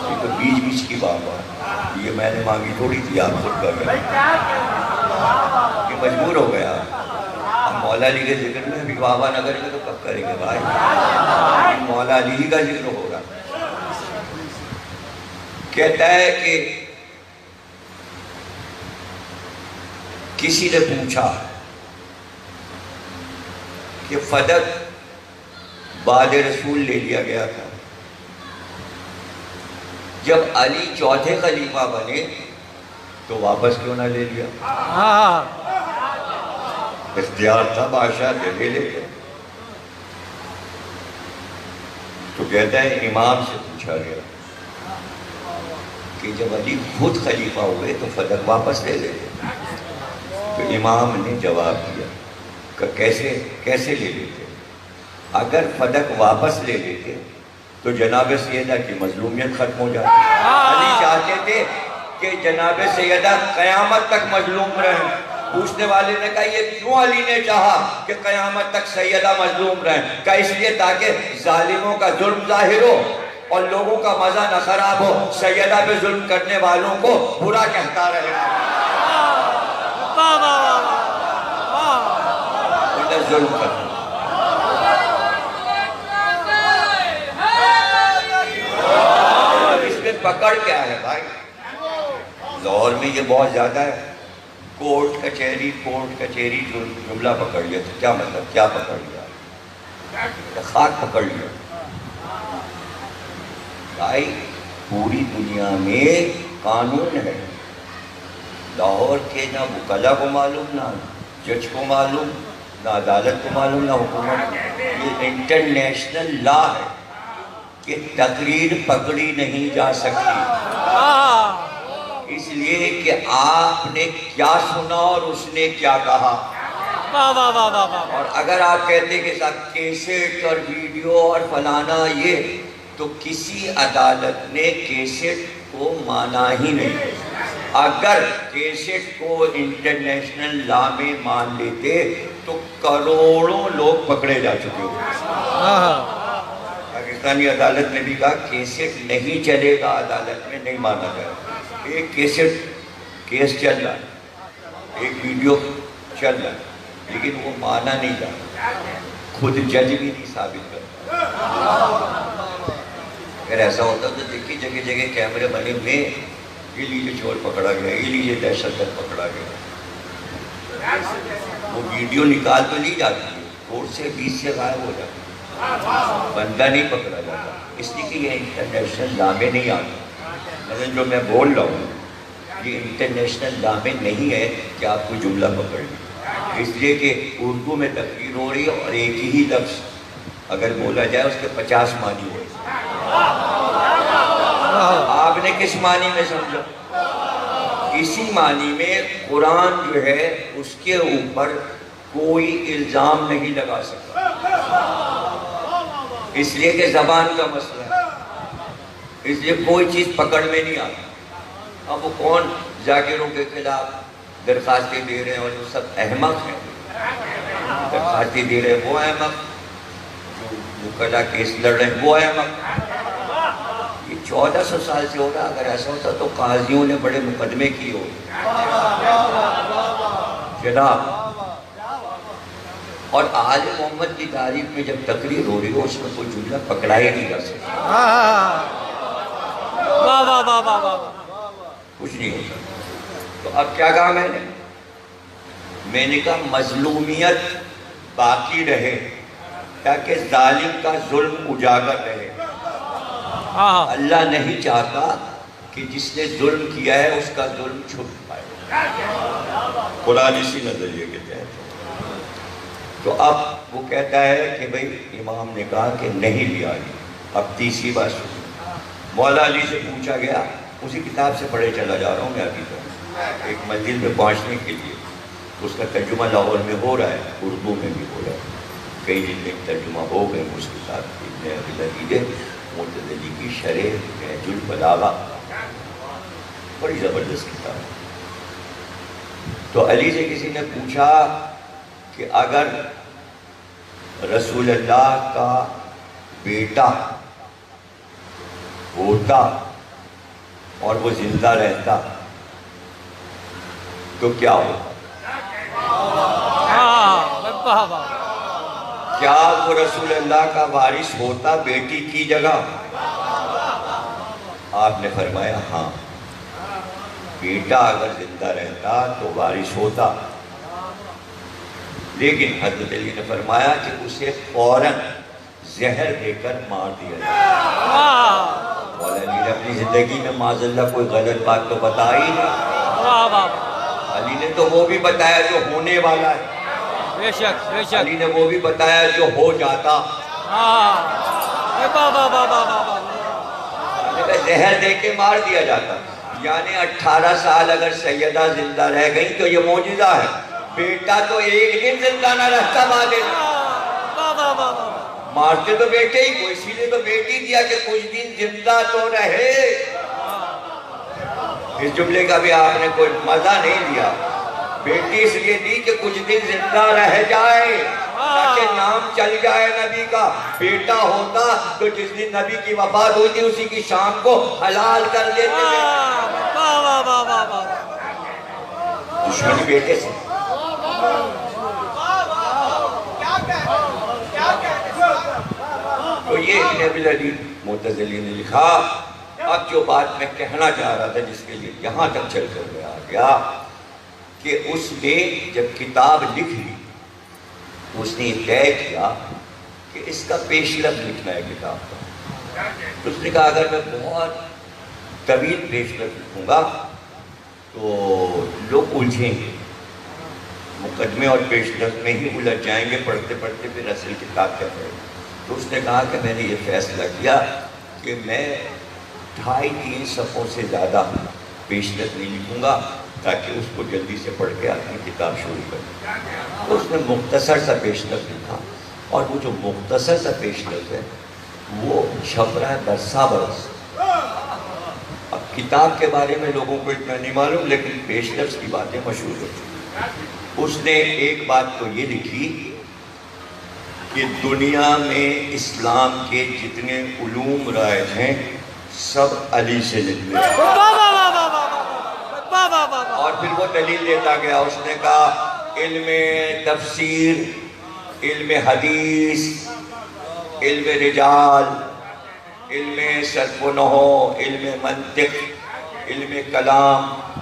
یہ تو بیچ بیچ کی واہ واہ، یہ میں نے مانگی تھوڑی تھی، آپ خود کر رہے ہیں، یہ مجبور ہو گیا. اب مولا علی کے ذکر میں بھی واہ واہ نہ کریں گے تو کب کریں گے بھائی. مولا علی کا ذکر ہو رہا. کہتا ہے کہ کسی نے پوچھا کہ فدق بعد رسول لے لیا گیا تھا، جب علی چوتھے خلیفہ بنے تو واپس کیوں نہ لے لیا. اختیار تھا بادشاہ لے لیتے. تو کہتا ہے امام سے پوچھا گیا کہ کہ جب علی خود خلیفہ ہوئے تو فدق واپس لے لیتے. تو امام نے جواب دیا کہ کیسے لے لیتے؟ اگر فدق واپس لے لیتے تو جناب سیدہ کی مظلومیت ختم ہو جاتی. علی چاہتے تھے کہ جناب سیدہ قیامت تک مظلوم رہیں. پوچھنے والے نے کہا یہ کیوں علی نے چاہا کہ قیامت تک سیدہ مظلوم رہیں؟ کہا اس لیے تاکہ ظالموں کا ظلم ظاہر ہو اور لوگوں کا مزہ نہ خراب ہو. سیدہ پہ ظلم کرنے والوں کو برا کہتا رہے. انہیں ظلم کرنا. اس میں پکڑ کیا ہے بھائی؟ لاہور میں یہ بہت زیادہ ہے. کورٹ کچہری جملہ پکڑ لیا. تو کیا مطلب؟ کیا پکڑ لیا؟ خاک پکڑ لیا. بھائی پوری دنیا میں قانون ہے. لاہور کے نہ وکلا کو معلوم، نہ جج کو معلوم، نہ عدالت کو معلوم، نہ حکومت. یہ انٹرنیشنل لا ہے کہ تقریر پکڑی نہیں جا سکتی. اس لیے کہ آپ نے کیا سنا اور اس نے کیا کہا. اور اگر آپ کہتے کہ صاحب کیسٹ اور ویڈیو اور فلانا یہ، تو کسی عدالت نے کیسٹ کو مانا ہی نہیں. اگر کیسٹ کو انٹرنیشنل لا میں مان لیتے تو کروڑوں لوگ پکڑے جا چکے ہوتے. پاکستانی عدالت نے بھی کہا کیسٹ نہیں چلے گا، عدالت میں نہیں مانا جائے. ایک کیس چل رہا ہے، ایک ویڈیو چل رہا ہے، لیکن وہ مانا نہیں جا رہا. خود جج بھی نہیں ثابت کرتا. اگر ایسا ہوتا تو دیکھیے جگہ جگہ کیمرے بنے ہوئے، یہ لیجیے چور پکڑا گیا، یہ لیجیے دہشت گرد پکڑا گیا. وہ ویڈیو نکال تو لی جاتی ہے، کورٹ سے 20 سے غائب ہو جاتا ہے، بندہ نہیں پکڑا جاتا. اس لیے کہ یہ انٹرنیشنل لا میں نہیں آتا. لیکن جو میں بول رہا ہوں یہ انٹرنیشنل لا میں نہیں ہے کہ آپ کو جملہ پکڑ لیں. اس لیے کہ اردو میں تقریر ہو رہی ہے اور ایک ہی لفظ اگر بولا جائے اس کے 50 معنی ہوئے. آپ نے کس معنی میں سمجھا؟ اسی معنی میں قرآن جو ہے اس کے اوپر کوئی الزام نہیں لگا سکتا، اس لیے کہ زبان کا مسئلہ ہے. اس لیے کوئی چیز پکڑ میں نہیں آتی. اب وہ کون ذاکروں کے خلاف درخواستیں دے رہے ہیں اور وہ سب احمق ہیں. درخواستیں دے رہے ہیں وہ احمق، جو وکلا کیس لڑ رہے ہیں وہ احمق. یہ 1400 سال سے ہو رہا. اگر ایسا ہوتا تو قاضیوں نے بڑے مقدمے کیے ہو جناب. اور آل محمد کی تعریف میں جب تقریر ہو رہی ہو اس میں کوئی جملہ پکڑا ہی نہیں جا سکتا. کچھ نہیں ہوتا. تو اب کیا کہا میں نے کہا مظلومیت باقی رہے تاکہ ظالم کا ظلم اجاگر رہے. اللہ نہیں چاہتا کہ جس نے ظلم کیا ہے اس کا ظلم چھپ پائے. قرآن اسی نظریے کے تحت. تو اب وہ کہتا ہے کہ بھئی امام نے کہا کہ نہیں لیا. اب تیسری بات سنو. مولا علی سے پوچھا گیا، اسی کتاب سے پڑھے چلا جا رہا ہوں میں ابھی تک. ایک منزل میں پہنچنے کے لیے اس کا ترجمہ لاہور میں ہو رہا ہے، اردو میں بھی ہو رہا ہے. کئی جلدیں ترجمہ ہو گئے اس کتاب کی. معتزلی کی شرح نہج البلاغہ، بڑی زبردست کتاب ہے. تو علی سے کسی نے پوچھا کہ اگر رسول اللہ کا بیٹا ہوتا اور وہ زندہ رہتا تو کیا ہوتا؟ کیا وہ رسول اللہ کا وارث ہوتا بیٹی کی جگہ؟ آپ نے فرمایا ہاں، بیٹا اگر زندہ رہتا تو وارث ہوتا. لیکن حضرت علی نے فرمایا کہ اسے فوراً زہر دے کر مار دیا جائے. مولا علی نے اپنی زندگی میں معاذ اللہ کوئی غلط بات تو بتائی نہیں. علی نے تو وہ بھی بتایا جو ہونے والا ہے. بے شک علی نے وہ بھی بتایا جو ہو جاتا. زہر دے کے مار دیا جاتا. یعنی 18 سال اگر سیدہ زندہ رہ گئی تو یہ معجزہ ہے. بیٹا تو ایک دن زندہ نہ رہتا مارے, مارتے تو بیٹے ہی کو, اسی لیے تو بیٹی دیا کہ کچھ دن زندہ تو رہے. اس جملے کا بھی آپ نے کوئی مزہ نہیں لیا. بیٹی اس لیے دی کہ کچھ دن زندہ رہ جائے تاکہ نام چل جائے نبی کا. بیٹا ہوتا تو جس دن نبی کی وفات ہوئی تھی اسی کی شام کو حلال کر دیتے تھے. دشمنی بیٹے سے. تو یہ ابن ابی العدید معتزلی نے لکھا. اب جو بات میں کہنا چاہ رہا تھا جس کے لیے یہاں تک چل کر میں آ گیا کہ اس نے جب کتاب لکھ لی اس نے طے کیا کہ اس کا پیش لفظ لکھنا ہے کتاب کا. اس نے کہا اگر میں بہت طویل پیش لفظ لکھوں گا تو لوگ الجھیں گے, مقدمے اور پیش لفظ میں ہی الجھ جائیں گے, پڑھتے پڑھتے پھر اصل کتاب کیا پڑھے. تو اس نے کہا کہ میں نے یہ فیصلہ کیا کہ میں 2.5-3 صفحوں سے زیادہ پیش لفظ نہیں لکھوں گا تاکہ اس کو جلدی سے پڑھ کے اپنی کتاب شروع کریں. تو اس نے مختصر سا پیش لفظ لکھا, اور وہ جو مختصر سا پیش لفظ ہے وہ چھپ رہا ہے برسا برس. اب کتاب کے بارے میں لوگوں کو اتنا نہیں معلوم, لیکن پیش لفظ کی باتیں مشہور ہو چکی. اس نے ایک بات تو یہ لکھی کہ دنیا میں اسلام کے جتنے علوم رائج ہیں سب علی سے نکلے. اور پھر وہ دلیل دیتا گیا. اس نے کہا علم تفسیر, علم حدیث, علم رجال, علم صرف و نحو, علم منطق, علم کلام,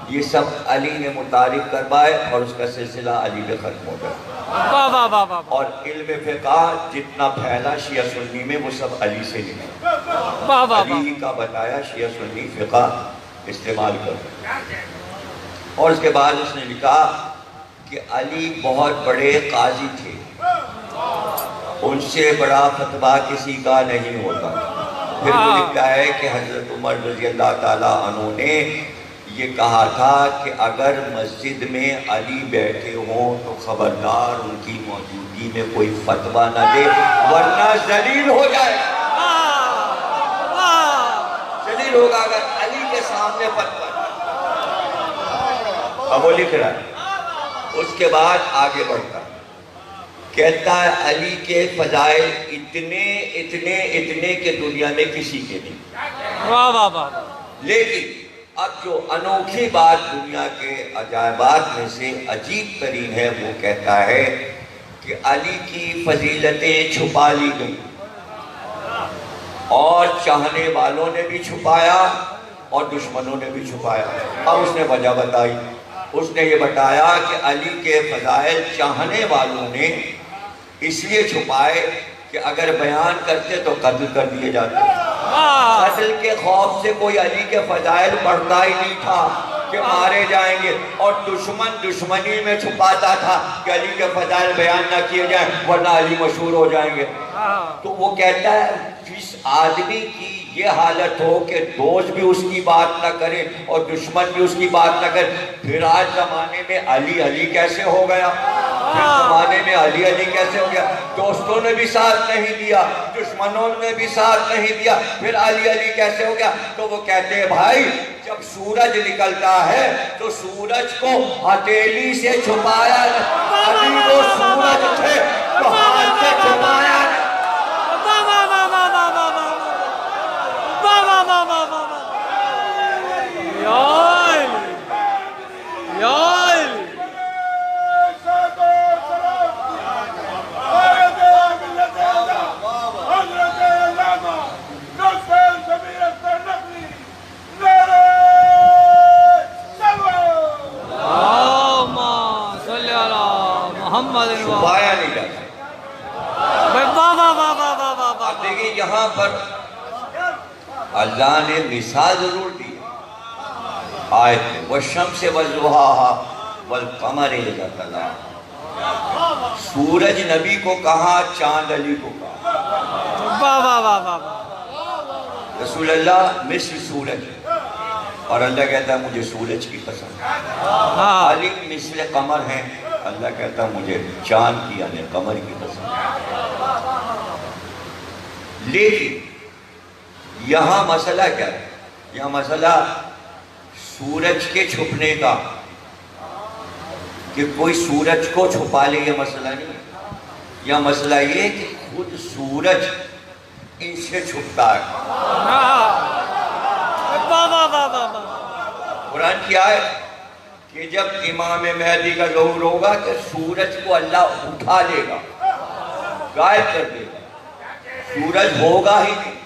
یہ سب علی نے متعارف کروائے اور اس کا سلسلہ علی پہ ختم ہو گیا. اور علم فقہ جتنا پھیلا شیعہ سنی میں وہ سب علی سے نکلا. علی کا بتایا شیعہ سنی فقہ استعمال کر. اور اس کے بعد اس نے لکھا کہ علی بہت بڑے قاضی تھے, ان سے بڑا فتویٰ کسی کا نہیں ہوتا. پھر وہ لکھا ہے کہ حضرت عمر رضی اللہ تعالیٰ عنہ نے یہ کہا تھا کہ اگر مسجد میں علی بیٹھے ہوں تو خبردار ان کی موجودگی میں کوئی فتویٰ نہ دے ورنہ ذلیل ہو جائے. ذلیل ہوگا اگر علی کے سامنے فتویٰ. اب وہ لکھ رہا ہے. اس کے بعد آگے بڑھتا کہتا ہے علی کے فضائل اتنے اتنے اتنے کہ دنیا میں کسی کے نہیں. لیکن اب جو انوکھی بات دنیا کے عجائبات میں سے عجیب ترین ہے وہ کہتا ہے کہ علی کی فضیلتیں چھپا لی گئی اور چاہنے والوں نے بھی چھپایا اور دشمنوں نے بھی چھپایا. اب اس نے وجہ بتائی. اس نے یہ بتایا کہ علی کے فضائل چاہنے والوں نے اس لیے چھپائے کہ اگر بیان کرتے تو قتل کر دیے جاتے. قتل کے خوف سے کوئی علی کے فضائل پڑھتا ہی نہیں تھا کہ مارے جائیں گے, اور دشمن دشمنی میں چھپاتا تھا کہ علی کے فضائل بیان نہ کیے جائیں ورنہ علی مشہور ہو جائیں گے. تو وہ کہتا ہے جس آدمی کی یہ حالت ہو کہ دوست بھی اس کی بات نہ کرے اور دشمن بھی اس کی بات نہ کرے, پھر آج زمانے میں علی علی کیسے ہو گیا؟ پھر زمانے میں علی علی کیسے ہو گیا؟ دوستوں نے بھی ساتھ نہیں دیا, دشمنوں نے بھی ساتھ نہیں دیا, پھر علی علی کیسے ہو گیا؟ تو وہ کہتے ہیں بھائی جب سورج نکلتا ہے تو سورج کو ہتھیلی سے چھپایا, علی وہ سورج تھے تو ہاتھ سے چھپایا. چھپایا نہیں جاتا. اب دیکھیں یہاں پر اللہ نے مثال ضرور دی آیت میں, وَالشَّمْسِ وَالضُّحَاهَا وَالْقَمَرِ إِذَا تَلَاهَا. سورج نبی کو کہا, چاند علی کو کہا. رسول اللہ مثل سورج, اور اللہ کہتا ہے مجھے سورج کی قسم، ہاں علی مثل قمر ہیں، اللہ کہتا ہے مجھے چاند کی یعنی قمر کی قسم۔ لیکن یہاں مسئلہ کیا ہے؟ یہاں مسئلہ سورج کے چھپنے کا، کہ کوئی سورج کو چھپا لے، یہ مسئلہ نہیں ہے۔ یہ مسئلہ یہ ہے کہ خود سورج ان سے چھپتا ہے۔ قرآن کی آیت کہ جب امام مہدی کا ظہور ہوگا کہ سورج کو اللہ اٹھا لے گا، غائب کر دے گا، سورج ہوگا ہی نہیں،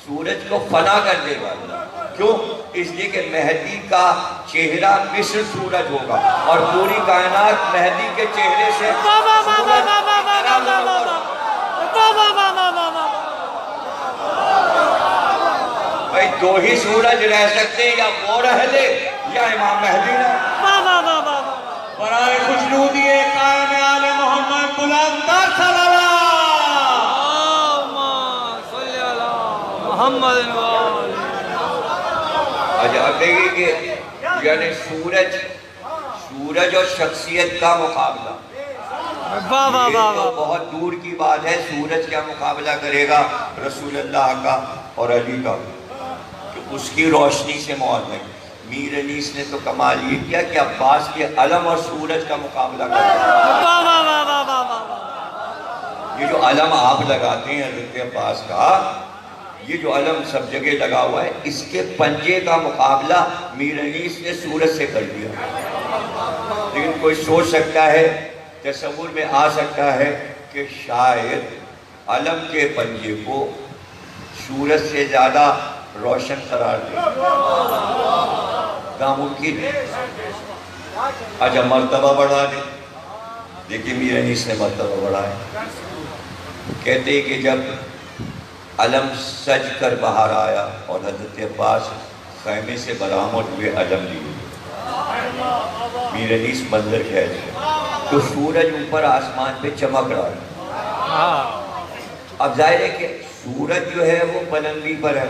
سورج کو فنا کر دے گا اللہ۔ کیوں؟ اس لیے کہ مہدی کا چہرہ مثل سورج ہوگا، اور پوری کائنات مہدی کے چہرے سے بھائی دو ہی سورج رہ سکتے ہیں، یا وہ رہ لے یا امام مہدی رہ۔ برائے خوشنودی قائم آل محمد بلند در صلوات۔ محمد اچھا اب دیکھیے کہ یعنی سورج اور شخصیت کا مقابلہ، یہ تو بہت دور کی بات ہے۔ سورج کیا مقابلہ کرے گا رسول اللہ کا اور علی کا، کہ اس کی روشنی سے موت ہے۔ میر انیس نے تو کمال یہ کیا کہ عباس کے علم اور سورج کا مقابلہ کرتا ہے۔ یہ جو علم آپ لگاتے ہیں حضرت عباس کا، یہ جو علم سب جگہ لگا ہوا ہے، اس کے پنجے کا مقابلہ میر انیس نے سورج سے کر دیا۔ لیکن کوئی سوچ سکتا ہے، تصور میں آ سکتا ہے کہ شاید علم کے پنجے کو سورج سے زیادہ روشن قرار دے، ناممکن ہے۔ اچھا مرتبہ بڑھا دے، دیکھیں میر انیس نے مرتبہ بڑھایا۔ کہتے ہیں کہ جب علم سج کر باہر آیا اور حضرت عباس خیمے سے برآمد ہوئے علم لیے، میر انیس منظر کہہ رہے تو سورج اوپر آسمان پہ چمک رہا ہے۔ اب ظاہر ہے کہ سورج جو ہے وہ بلندی پر ہے،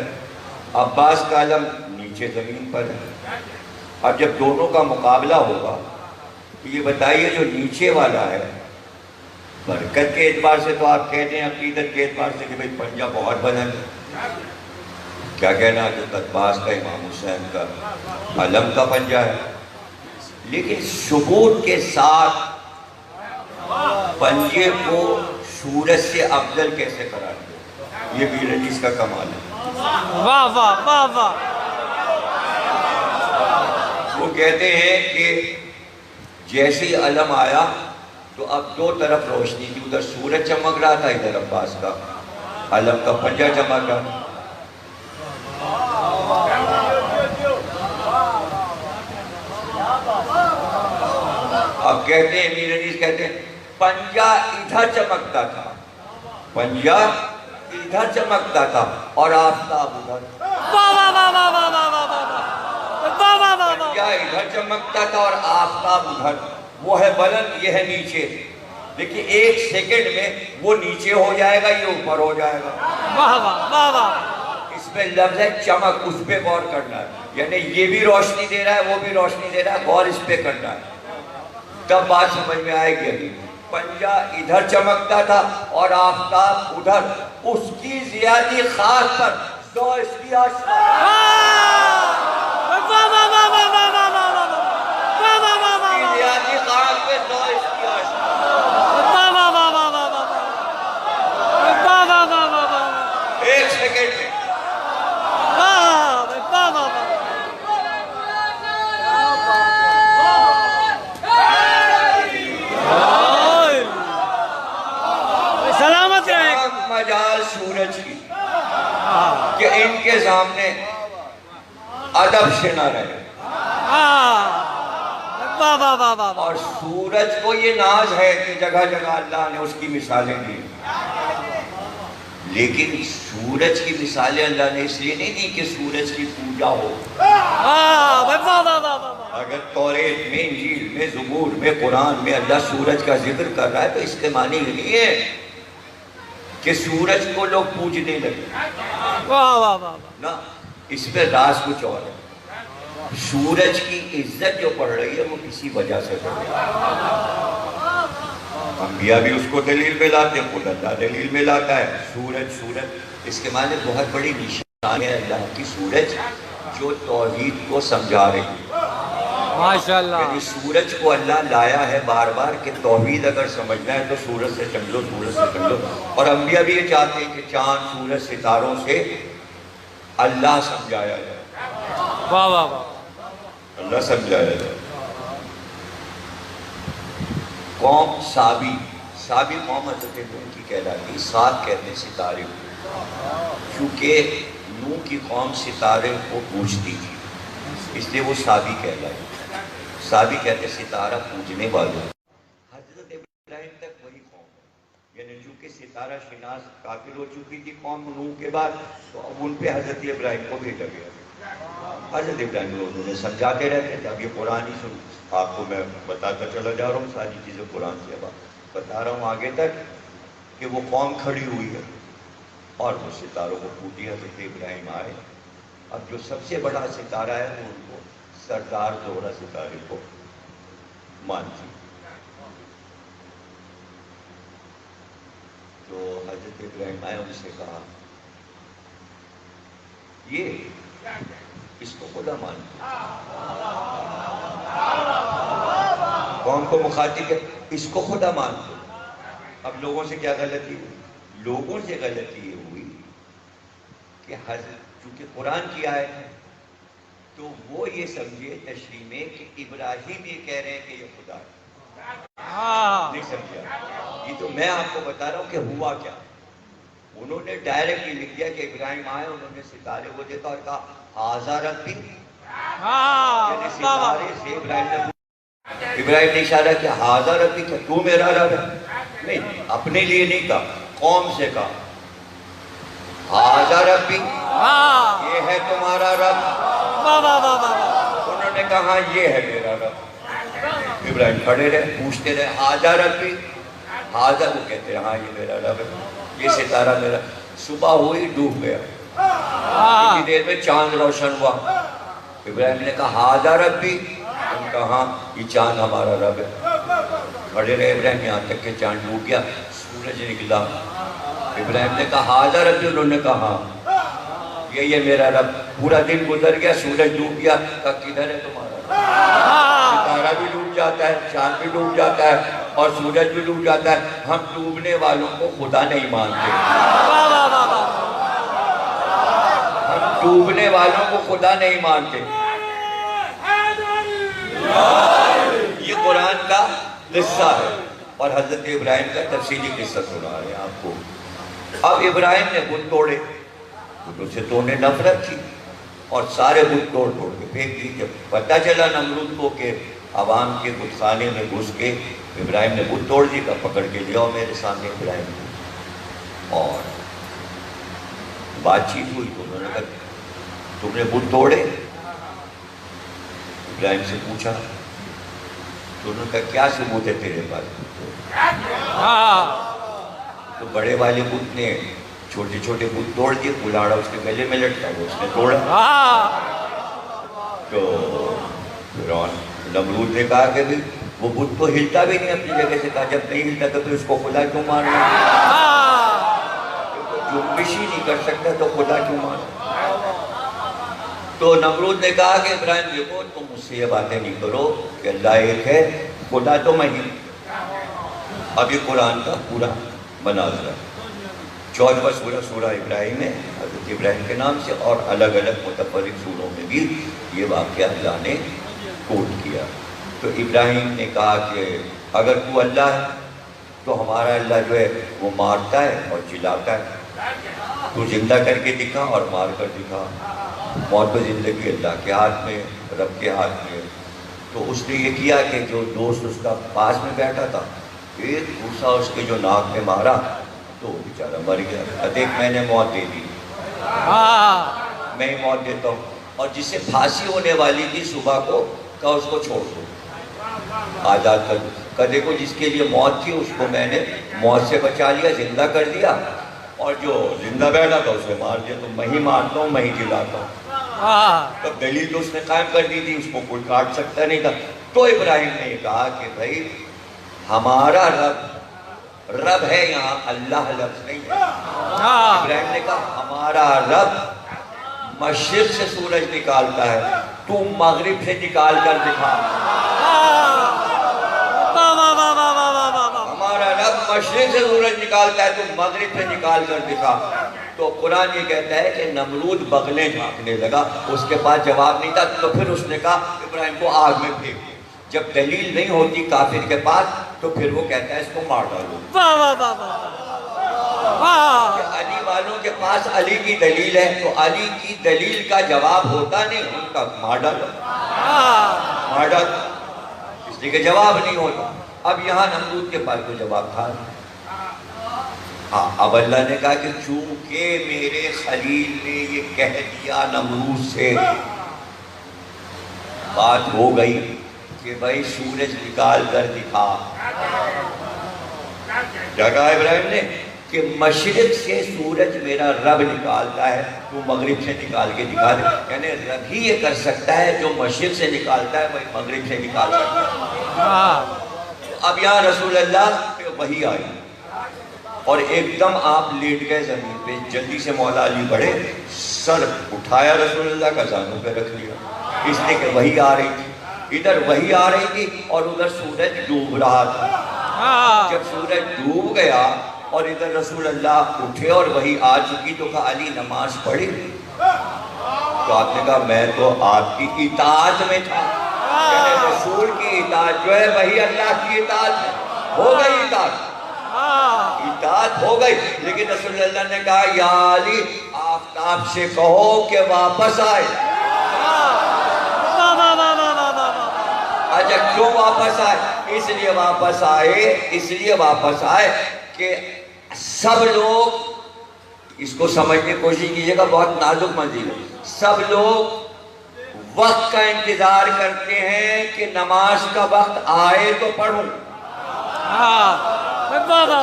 عباس کا علم نیچے زمین پر ہے۔ اب جب دونوں کا مقابلہ ہوگا تو یہ بتائیے جو نیچے والا ہے، برکت کے اعتبار سے تو آپ کہتے ہیں، عقیدت کے اعتبار سے کہ بھئی پنجہ بہت بلند ہے، کیا کہنا جو عباس کا امام حسین کا علم کا پنجہ ہے، لیکن ثبوت کے ساتھ پنجے کو سورج سے افضل کیسے قرار دیا؟ یہ میر انیس کا کمال ہے۔ واہ واہ واہ واہ۔ وہ کہتے ہیں کہ جیسے ہی علم آیا تو اب دو طرف روشنی تھی، ادھر سورج چمک رہا تھا، ادھر عباس کا علم کا پنجہ چمک رہا۔ اب کہتے ہیں میر انیس کہتے ہیں پنجہ ادھر چمکتا تھا، پنجہ ادھر چمکتا تھا اور آفتاب ادھر، پنجہ ادھر چمکتا تھا اور آفتاب ادھر۔ وہ ہے بلند، یہ ہے نیچے، لیکن ایک سیکنڈ میں وہ نیچے ہو جائے گا، یہ اوپر ہو جائے گا۔ واہ واہ واہ واہ۔ اس میں لفظ ہے چمک، اس پہ غور کرنا ہے، یعنی یہ بھی روشنی دے رہا ہے، وہ بھی روشنی دے رہا ہے، غور اس پہ کرنا ہے، تب بات سمجھ میں آئے گی۔ ابھی پنجہ ادھر چمکتا تھا اور آفتاب ادھر، اس کی زیادتی خاص پر دو اس کی ایک سیکنڈ میں سلامت رہے مجال سورج کی کہ ان کے سامنے ادب سے نہ رہے، اور سورج کو یہ ناز ہے کہ جگہ جگہ اللہ نے اس کی مثالیں دی، لیکن سورج کی مثالیں اللہ نے اس لیے نہیں دی کہ سورج کی پوجا ہو۔ اگر توریت میں، انجیل میں، زبور میں، قرآن میں اللہ سورج کا ذکر کر رہا ہے تو اس کے معنی یہ نہیں ہے کہ سورج کو لوگ پوجنے لگے، نہ اس میں راز کچھ اور ہے. سورج کی عزت جو پڑھ رہی ہے وہ کسی وجہ سے پڑھ رہی ہے. انبیاء بھی اس کو دلیل میں لاتے ہیں, خود اللہ دلیل میں لاتا ہے. سورج اس کے معنی بہت بڑی نشان ہے اللہ کی سورج جو توحید کو سمجھا رہی ہے. ماشاءاللہ. یعنی سورج کو اللہ لایا ہے بار بار کہ توحید اگر سمجھنا ہے تو سورج سے چل لو, سورج سے چل لو. اور انبیاء بھی یہ چاہتے ہیں کہ چاند, سورج, ستاروں سے اللہ سمجھایا جائے, واہ واہ واہ. اللہ سمجھایا جائے. قوم سابی قوم حضرت نوح کی کہلاتی. سات کہتے ہیں ستارے کو, کیونکہ نوح کی قوم ستارے کو پوجتی تھی اس لیے وہ سابی کہلائی. سابی کہتے ہیں ستارہ پوجنے والوں. حضرت ابراہیم تک وہی قوم ہے, یعنی چونکہ ستارہ شناس کافر ہو چکی تھی قوم نوح کے بعد, تو اب ان پہ حضرت ابراہیم کو بھیجا گیا. حضرت ابراہیم لوگوں نے سمجھاتے رہتے تھے. اب یہ قرآن ہی سن, آپ کو میں بتاتا چلا جا رہا ہوں ساری چیزیں قرآن سے. اب بتا رہا ہوں آگے تک کہ وہ قوم کھڑی ہوئی ہے اور وہ ستاروں کو پوجی. حضرت ابراہیم آئے. اب جو سب سے بڑا ستارہ ہے وہ ان کو سردار زہرہ ستارے کو مانتی. تو حضرت ابراہیم آئے, ان سے کہا یہ اس کو خدا مانتی. قوم کو مخاطب ہے, اس کو خدا مانتے. اب لوگوں سے کیا غلطی ہوئی؟ لوگوں سے غلطی یہ ہوئی کہ چونکہ قرآن کی آیت ہے تو وہ یہ سمجھے تشریح میں کہ ابراہیم یہ کہہ رہے ہیں کہ یہ خدا ہے. نہیں سمجھا. یہ تو میں آپ کو بتا رہا ہوں کہ ہوا کیا. انہوں نے ڈائریکٹ یہ لکھ دیا کہ ابراہیم آئے, انہوں نے ستارے کو دیکھا اور کہا ھذا ربی. یعنی ستارے سے ابراہیم نے اشارہ کیا ھذا ربی, کہ تو میرا رب ہے. نہیں, اپنے لیے نہیں کہا, قوم سے کہا ھذا ربی, یہ ہے تمہارا رب. انہوں نے کہا یہ ہے میرا رب. ابراہیم کھڑے رہے, پوچھتے رہے ھذا ربی, ھذا, وہ کہتے ہیں ہاں یہ میرا رب ہے, یہ ستارہ میرا. صبح ہوئی, ڈوب گیا. کتنی دیر میں چاند روشن ہوا. ابراہیم نے کہا ھذا ربی, ان کا ہاں یہ چاند ہمارا رب ہے. کھڑے رہے ابراہیم یہاں تک کہ چاند ڈوب گیا, سورج نکلا. ابراہیم نے کہا ھذا ربی, انہوں نے کہا ہاں یہ میرا رب. پورا دن گزر گیا, سورج ڈوب گیا. کہا کدھر ہے تمہارا رب؟ ستارہ بھی ڈوب جاتا ہے, چاند بھی ڈوب جاتا ہے اور سورج بھی ڈوب جاتا ہے. ہم ڈوبنے والوں کو خدا نہیں مانتے. ہم ڈوبنے والوں کو خدا نہیں مانتے. یہ قرآن کا قصہ ہے اور حضرت ابراہیم کا تفصیلی قصہ سنا رہے ہیں آپ کو. اب ابراہیم نے بت توڑے, بتوں سے تو انہیں نفرت تھی اور سارے بت توڑ کے پھینک دی. جب پتہ چلا نمرود کو کہ عوام کے بت خانے میں گھس کے ابراہیم نے بت توڑ دی, کا پکڑ کے لیا میرے سامنے ابراہیم کو, اور بات چیت ہوئی. تو انہوں نے کہا تم نے بت توڑے؟ ابراہیم سے پوچھا تو انہوں نے کہا کیا ثبوت ہے تیرے پاس؟ تو بڑے والے بت نے چھوٹے چھوٹے بت توڑ دیے, کلاڑا اس کے گلے میں لٹکا, وہ اس نے توڑا. تو فرعون نمرود نے کہا کہ وہ بت تو ہلتا بھی نہیں اپنی جگہ سے. کہا جب نہیں ہلتا تو پھر اس کو خدا کیوں ماننا؟ جنبش ہی نہیں کر سکتا تو خدا کیوں ماننا؟ تو نمرود نے کہا کہ ابراہیم دیکھو تم مجھ سے یہ باتیں نہیں کرو کہ اللہ ایک ہے, خدا تو میں ہی. اب یہ قرآن کا پورا مناظرہ ہے. 14واں سورہ سورہ ابراہیم ہے, حضرت ابراہیم کے نام سے, اور الگ الگ متفرق سوروں میں بھی یہ واقعہ اللہ نے کوٹ کیا. تو ابراہیم نے کہا کہ اگر تو اللہ ہے تو ہمارا اللہ جو ہے وہ مارتا ہے اور جلاتا ہے. تو زندہ کر کے دکھا اور مار کر دکھا. موت و زندگی اللہ کے ہاتھ میں, رب کے ہاتھ میں. تو اس نے یہ کیا کہ جو دوست اس کا پاس میں بیٹھا تھا, ایک گھوسا اس کے جو ناک میں مارا تو وہ بیچارہ مر گیا. دیکھ میں نے موت دے دی, میں ہی موت دیتا ہوں. اور جس سے پھانسی ہونے والی تھی صبح کو, کہا اس کو چھوڑ دو, آزاد کر دو. کہا دیکھو جس کے لیے موت تھی اس کو میں نے موت سے بچا لیا, زندہ کر دیا, اور جو زندہ بیٹھا تھا اسے مار دیا. تو میں ہی مارتا ہوں, میں ہی جلاتا ہوں. ہاں تو دلیل تو اس نے قائم کر دی تھی، اس کو کوئی کاٹ سکتا نہیں تھا. تو ابراہیم نے یہ کہا کہ بھائی ہمارا رب ہے، یہاں اللہ لفظ نہیں ہے. ابراہیم نے کہا ہمارا رب مشرق سے سورج نکالتا ہے، تو مغرب سے نکال کر دکھا. ہمارا رب مشرق سے سورج نکالتا ہے، تو مغرب سے نکال کر دکھا. تو قرآن یہ کہتا ہے کہ نمرود بغلیں جھانکنے لگا، اس کے پاس جواب نہیں تھا. تو پھر اس نے کہا ابراہیم کو آگ میں پھینک. جب دلیل نہیں ہوتی کافر کے پاس تو پھر وہ کہتا ہے اس کو مار ڈالو. کہ علی والوں کے پاس علی کی دلیل ہے، تو علی کی دلیل کا جواب ہوتا نہیں، ان کا مار ڈالو مار ڈالو، اس لیے کہ جواب نہیں ہوتا. اب یہاں نمرود کے پاس تو جواب تھا. ہاں اب اللہ نے کہا کہ چونکہ میرے خلیل نے یہ کہہ دیا نمرود سے، بات ہو گئی کہ بھائی سورج نکال کر دکھا. کیا کہا ابراہیم نے کہ مشرق سے سورج میرا رب نکالتا ہے، تو مغرب سے نکال کے دکھا دے. یعنی رب ہی یہ کر سکتا ہے جو مشرق سے نکالتا ہے وہی مغرب سے نکال سکتا ہے. اب یہاں رسول اللہ پہ وحی آئی اور ایک دم آپ لیٹ گئے زمین پہ. جلدی سے مولا علی بڑھے، سر اٹھایا رسول اللہ کا، زانوں پہ رکھ لیا، اس لیے کہ وحی آ رہی تھی. ادھر وحی آ رہی تھی اور ادھر سورج ڈوب رہا تھا. جب سورج ڈوب گیا اور ادھر رسول اللہ اٹھے اور وحی آ چکی تو کہا علی نماز پڑھی. تو آپ نے کہا میں تو آپ کی اطاعت میں تھا. یعنی رسول کی اطاعت جو ہے وہی اللہ کی اطاعت ہے. ہو گئی اطاعت ہو گئی. لیکن رسول اللہ نے کہا یا علی آفتاب سے کہو کہ واپس آئے. اچھا کیوں واپس آئے؟ اس لیے واپس آئے کہ سب لوگ اس کو سمجھنے کی کوشش کیجئے گا، بہت نازک منزل ہے. سب لوگ وقت کا انتظار کرتے ہیں کہ نماز کا وقت آئے تو پڑھوں.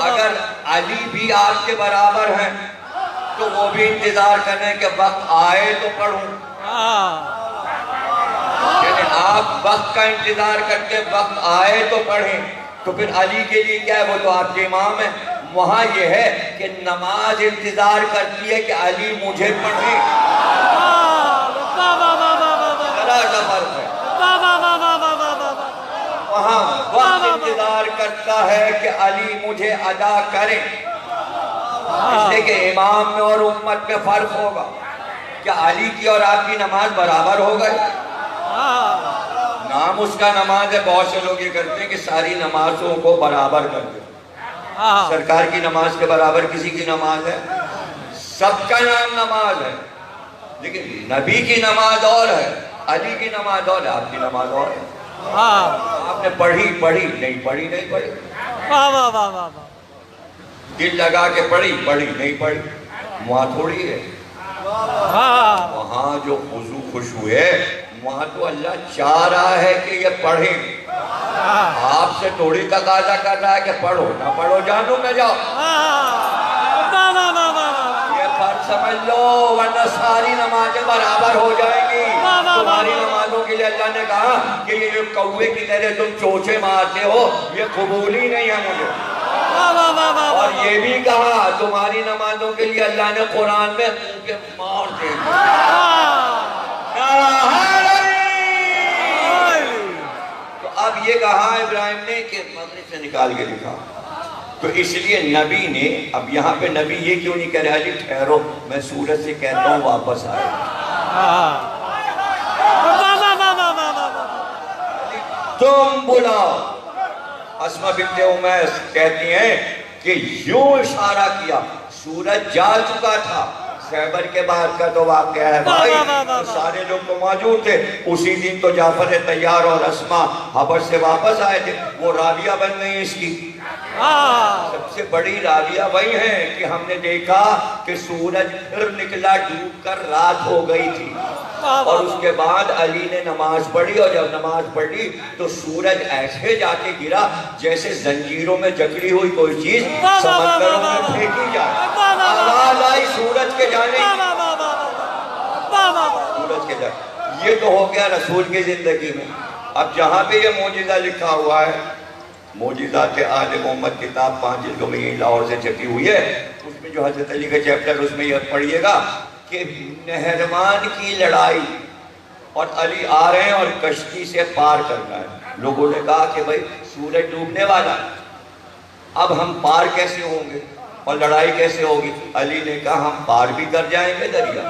اگر علی بھی آپ کے برابر ہیں تو وہ بھی انتظار کریں کہ وقت آئے تو پڑھوں. یعنی آپ وقت کا انتظار کرتے وقت آئے تو پڑھیں. تو پھر علی کے لیے کیا ہے؟ وہ تو آپ کے امام ہیں. وہاں یہ ہے کہ نماز انتظار کرتی ہے کہ علی مجھے پڑھے. ذرا سا فرق ہے. وہاں وقت انتظار کرتا ہے کہ علی مجھے ادا کرے. اس لیے کہ امام میں اور امت میں فرق ہوگا. کیا علی کی اور آپ کی نماز برابر ہو گئے؟ نام اس کا نماز ہے. بہت سے لوگ یہ کرتے ہیں کہ ساری نمازوں کو برابر کر دیں. سرکار کی نماز کے برابر کسی کی نماز ہے؟ سب کا نام نماز ہے، لیکن نبی کی نماز اور ہے، علی کی نماز اور ہے، آپ کی نماز اور ہے. آپ نے پڑھی نہیں پڑھی. دل لگا کے پڑھی نہیں پڑھی. وہاں تھوڑی ہے. وہاں جو خضوع خشوع ہے وہاں تو اللہ چاہ رہا ہے کہ یہ پڑھیں. آپ سے تھوڑی تقاضا کر رہا ہے کہ پڑھو، نہ پڑھو جانو میں جاؤ. یہ فرق سمجھ لو ورنہ ساری نمازیں برابر ہو جائیں گی. تمہاری نمازوں کے لیے اللہ نے کہا کہ یہ جو کوے کی طرح تم چوچے مارتے ہو یہ قبول ہی نہیں ہے مجھے. اور یہ بھی کہا تمہاری نمازوں کے لیے اللہ نے قرآن میں منہ کے مار دے. تو اب یہ کہا ابراہیم نے کہ مغرب سے نکال کے دکھا. تو اس لیے نبی نے اب یہاں پہ نبی یہ کیوں نہیں کہہ رہا جی ٹھہرو میں سورج سے کہتا ہوں واپس آئے. تم بلاؤ. اسماء بنت امیس کہتی ہیں کہ یوں اشارہ کیا. سورج جا چکا تھا. خیبر کے بعد کا تو واقعہ ہے بھائی. سارے لوگ تو موجود تھے. اسی دن تو جعفر طیار اور اسماء حبش سے واپس آئے تھے. وہ راویہ بن گئی اس کی. سب سے بڑی راویہ وہی ہیں کہ ہم نے دیکھا کہ سورج پھر نکلا ڈوب کر رات ہو گئی تھی. اور اس کے بعد علی نے نماز پڑھی اور جب نماز پڑھی تو سورج ایسے جا کے گرا جیسے زنجیروں میں جکڑی ہوئی کوئی چیز سمندروں میں پھینکی جائے. آواز آئی سورج کے جانے. سورج سمجھ کے جائے. یہ تو ہو گیا رسول کی زندگی میں. اب جہاں پہ یہ معجزہ لکھا ہوا ہے، معجزات آل محمد کتاب 5 جلدوں میں یہ لاہور سے چھپی ہوئی ہے، اس میں جو حضرت علی کا چیپٹر اس میں یہ پڑھیے گا کہ نہروان کی لڑائی اور علی آ رہے ہیں اور کشتی سے پار کرنا ہے. لوگوں نے کہا کہ بھائی سورج ڈوبنے والا ہے، اب ہم پار کیسے ہوں گے اور لڑائی کیسے ہوگی؟ علی نے کہا ہم پار بھی کر جائیں گے دریا،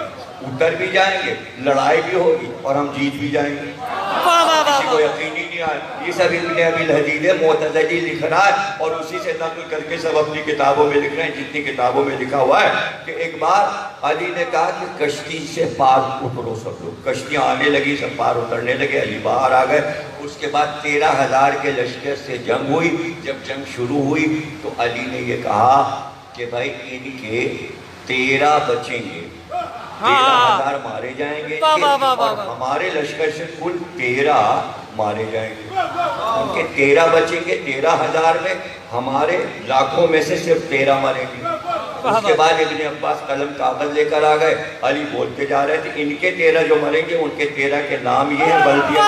اتر بھی جائیں گے، لڑائی بھی ہوگی اور ہم جیت بھی جائیں گے. کسی کو یقین ہی نہیں آیا. یہ سب ابن ابی الحدید معتزلی لکھ رہا ہے اور اسی سے نقل کر کے سب اپنی کتابوں میں لکھ رہے ہیں. جتنی کتابوں میں لکھا ہوا ہے کہ ایک بار علی نے کہا کہ کشتی سے پار اترو سب لوگ. کشتیاں آنے لگی، سب پار اترنے لگے، علی باہر آ گئے. اس کے بعد 13,000 کے لشکر سے جنگ ہوئی. جب جنگ شروع ہوئی تو علی نے یہ کہا کہ بھائی ان کے 13 بچیں گے، 13,000 مارے جائیں گے اور ہمارے لشکر سے کل 13 مارے جائیں گے. ان کے 13 بچیں گے 13,000 میں، ہمارے لاکھوں میں سے صرف 13 مریں گے. اس کے بعد ابن عباس قلم کاغذ لے کر آ گئے. علی بولتے جا رہے تھے ان کے 13 جو مریں گے ان کے 13 کے نام یہ ہیں بلدیہ،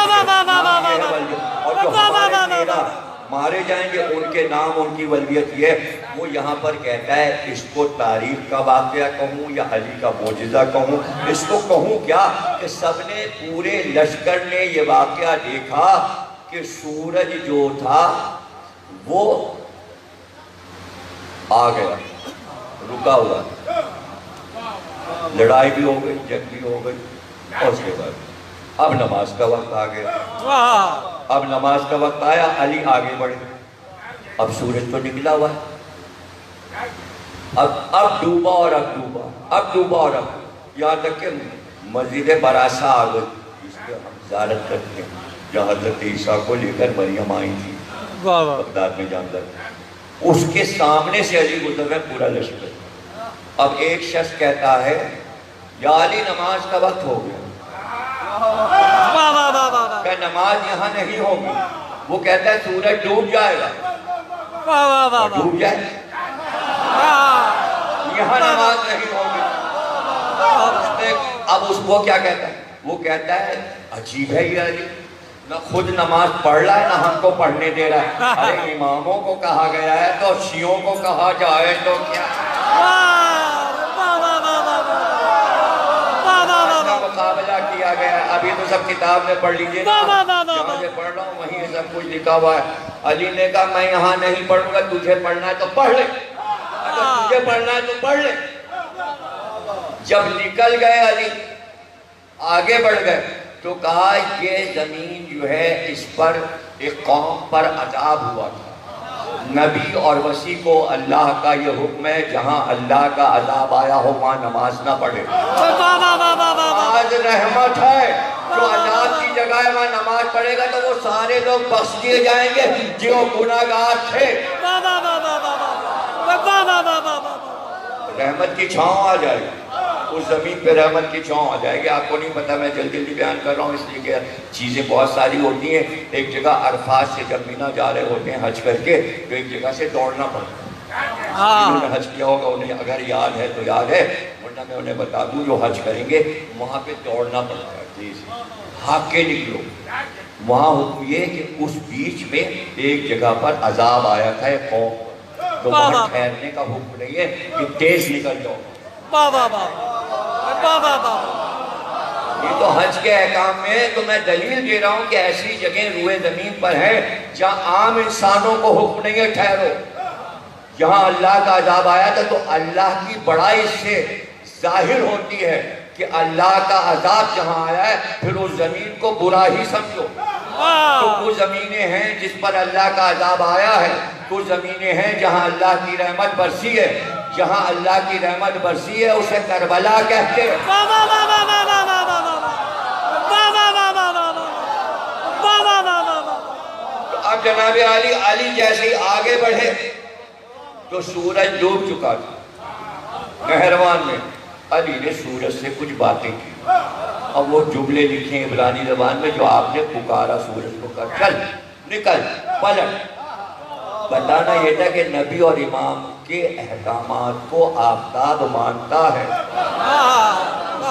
اور جو ہمارے 13 مارے جائیں گے ان کے نام ان کی ولدیت یہ ہے. وہ یہاں پر کہتا ہے اس کو تاریخ کا واقعہ کہوں یا علی کا معجزہ کہوں؟ اس کو کہوں کیا کہ سب نے، پورے لشکر نے یہ واقعہ دیکھا کہ سورج جو تھا وہ آ گیا، رکا ہوا. لڑائی بھی ہو گئی، جنگ بھی ہو گئی اور اس کے بعد اب نماز کا وقت آ گیا. اب نماز کا وقت آیا، علی آگے بڑھے. اب سورج تو نکلا ہوا ہے، اب ڈوبا اور اب ڈوبا، اب ڈوبا اور اب، یہاں تک کہ مسجد براسا آ گئی جس پہ ہم زیارت کرتے ہیں، جہاں حضرت عیسیٰ کو لے کر مریم آئی تھی بغداد میں جان کر. اس کے سامنے سے علی گزر رہا ہے پورا لشکر. اب ایک شخص کہتا ہے یا علی نماز کا وقت ہو گیا، کہ نماز یہاں نہیں ہوگی. وہ کہتا ہے سورج ڈوب جائے گا. ڈوب جائے یہاں نماز نہیں ہوگی. اب اس کو کیا کہتا ہے؟ وہ کہتا ہے عجیب ہے یہ علی، نہ خود نماز پڑھ رہا ہے نہ ہم کو پڑھنے دے رہا ہے. ارے اماموں کو کہا گیا ہے تو شیعوں کو کہا جائے تو کیا مقابلہ کیا گیا ہے. ابھی تو سب کتاب میں پڑھ لیجئے نا، جہاں سے پڑھ رہا ہوں وہیں سب کچھ لکھا ہوا ہے. علی نے کہا میں یہاں نہیں پڑھوں گا، تجھے پڑھنا ہے تو پڑھ لے، اگر تجھے پڑھنا ہے تو پڑھ لے. جب نکل گئے علی، آگے بڑھ گئے تو کہا یہ زمین جو ہے اس پر ایک قوم پر عذاب ہوا تھا. نبی اور وسیع کو اللہ کا یہ حکم ہے جہاں اللہ کا عذاب آیا ہو وہاں نماز نہ پڑھے. آج رحمت ہے، جو عذاب کی جگہ ہے وہاں نماز پڑھے گا تو وہ سارے لوگ بخش دیے جائیں گے جو گناہگار تھے. رحمت کی چھاؤں آ جائے گی، اس زمین پہ رحمت کی چھاؤں آ جائے گی. آپ کو نہیں پتا، میں جلدی جلدی بیان کر رہا ہوں اس لیے کہ چیزیں بہت ساری ہوتی ہیں. ایک جگہ عرفات سے جب مینا جا رہے ہوتے ہیں حج کر کے تو ایک جگہ سے دوڑنا پڑتا ہے. جنہوں نے حج کیا ہوگا انہیں اگر یاد ہے تو یاد ہے، ورنہ میں انہیں بتا دوں جو حج کریں گے وہاں پہ دوڑنا پڑتا ہے. جی بھاگ کے نکلو. وہاں حکم یہ کہ اس بیچ میں ایک جگہ پر عذاب آیا تھا ایک قوم، تو وہاں ٹھہرنے کا حکم نہیں ہے کہ تیز نکل جاؤ. یہ تو حج کے احکام میں ہے. تو میں دلیل دے رہا ہوں کہ ایسی جگہ روئے زمین پر ہے جہاں عام انسانوں کو حکم نہیں ہے ٹھہرو. جہاں اللہ کا عذاب آیا تھا تو اللہ کی بڑائی سے ظاہر ہوتی ہے کہ اللہ کا عذاب جہاں آیا ہے پھر اس زمین کو برا ہی سمجھو. تو کچھ زمینیں ہیں جس پر اللہ کا عذاب آیا ہے، کچھ زمینیں ہیں جہاں اللہ کی رحمت برسی ہے. جہاں اللہ کی رحمت برسی ہے اسے کربلا کہتے ہیں. اب جناب علی جیسے ہی آگے بڑھے تو سورج ڈوب چکا تھا نہروان میں. علی نے سورج سے کچھ باتیں کی. اب وہ جملے لکھے ہیں عبرانی زبان میں جو آپ نے پکارا سورج کو، کہا چل نکل پلٹ. بتانا یہ تھا کہ نبی اور امام کے احکامات کو آفتاب مانتا ہے.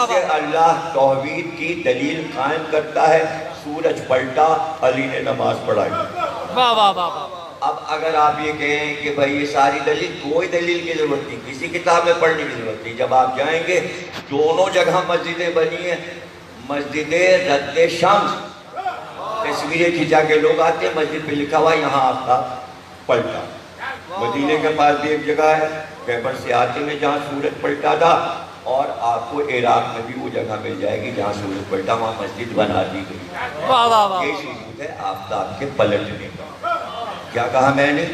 سے اللہ توحید کی دلیل قائم کرتا ہے. سورج پلٹا، علی نے نماز پڑھائی. واہ واہ واہ واہ. اب اگر آپ یہ کہیں کہ بھائی یہ ساری دلیل، کوئی دلیل کی ضرورت نہیں، کسی کتاب میں پڑھنے کی ضرورت نہیں. جب آپ جائیں گے دونوں جگہ مسجدیں بنی ہیں. مسجد رد شمس، تصویریں کھینچا کے لوگ آتے ہیں، مسجد پہ لکھا ہوا یہاں آفتاب پلٹا. مدینے کے پاس بھی ایک جگہ ہے خیبر سے آتے میں جہاں سورج پلٹا تھا، اور آپ کو عراق میں بھی وہ جگہ مل جائے گی جہاں سورج پلٹا، وہاں مسجد بنا دی گئی. واہ واہ واہ. یہ ثبوت ہے آفتاب کے پلٹنے کا. کیا کہا میں نے؟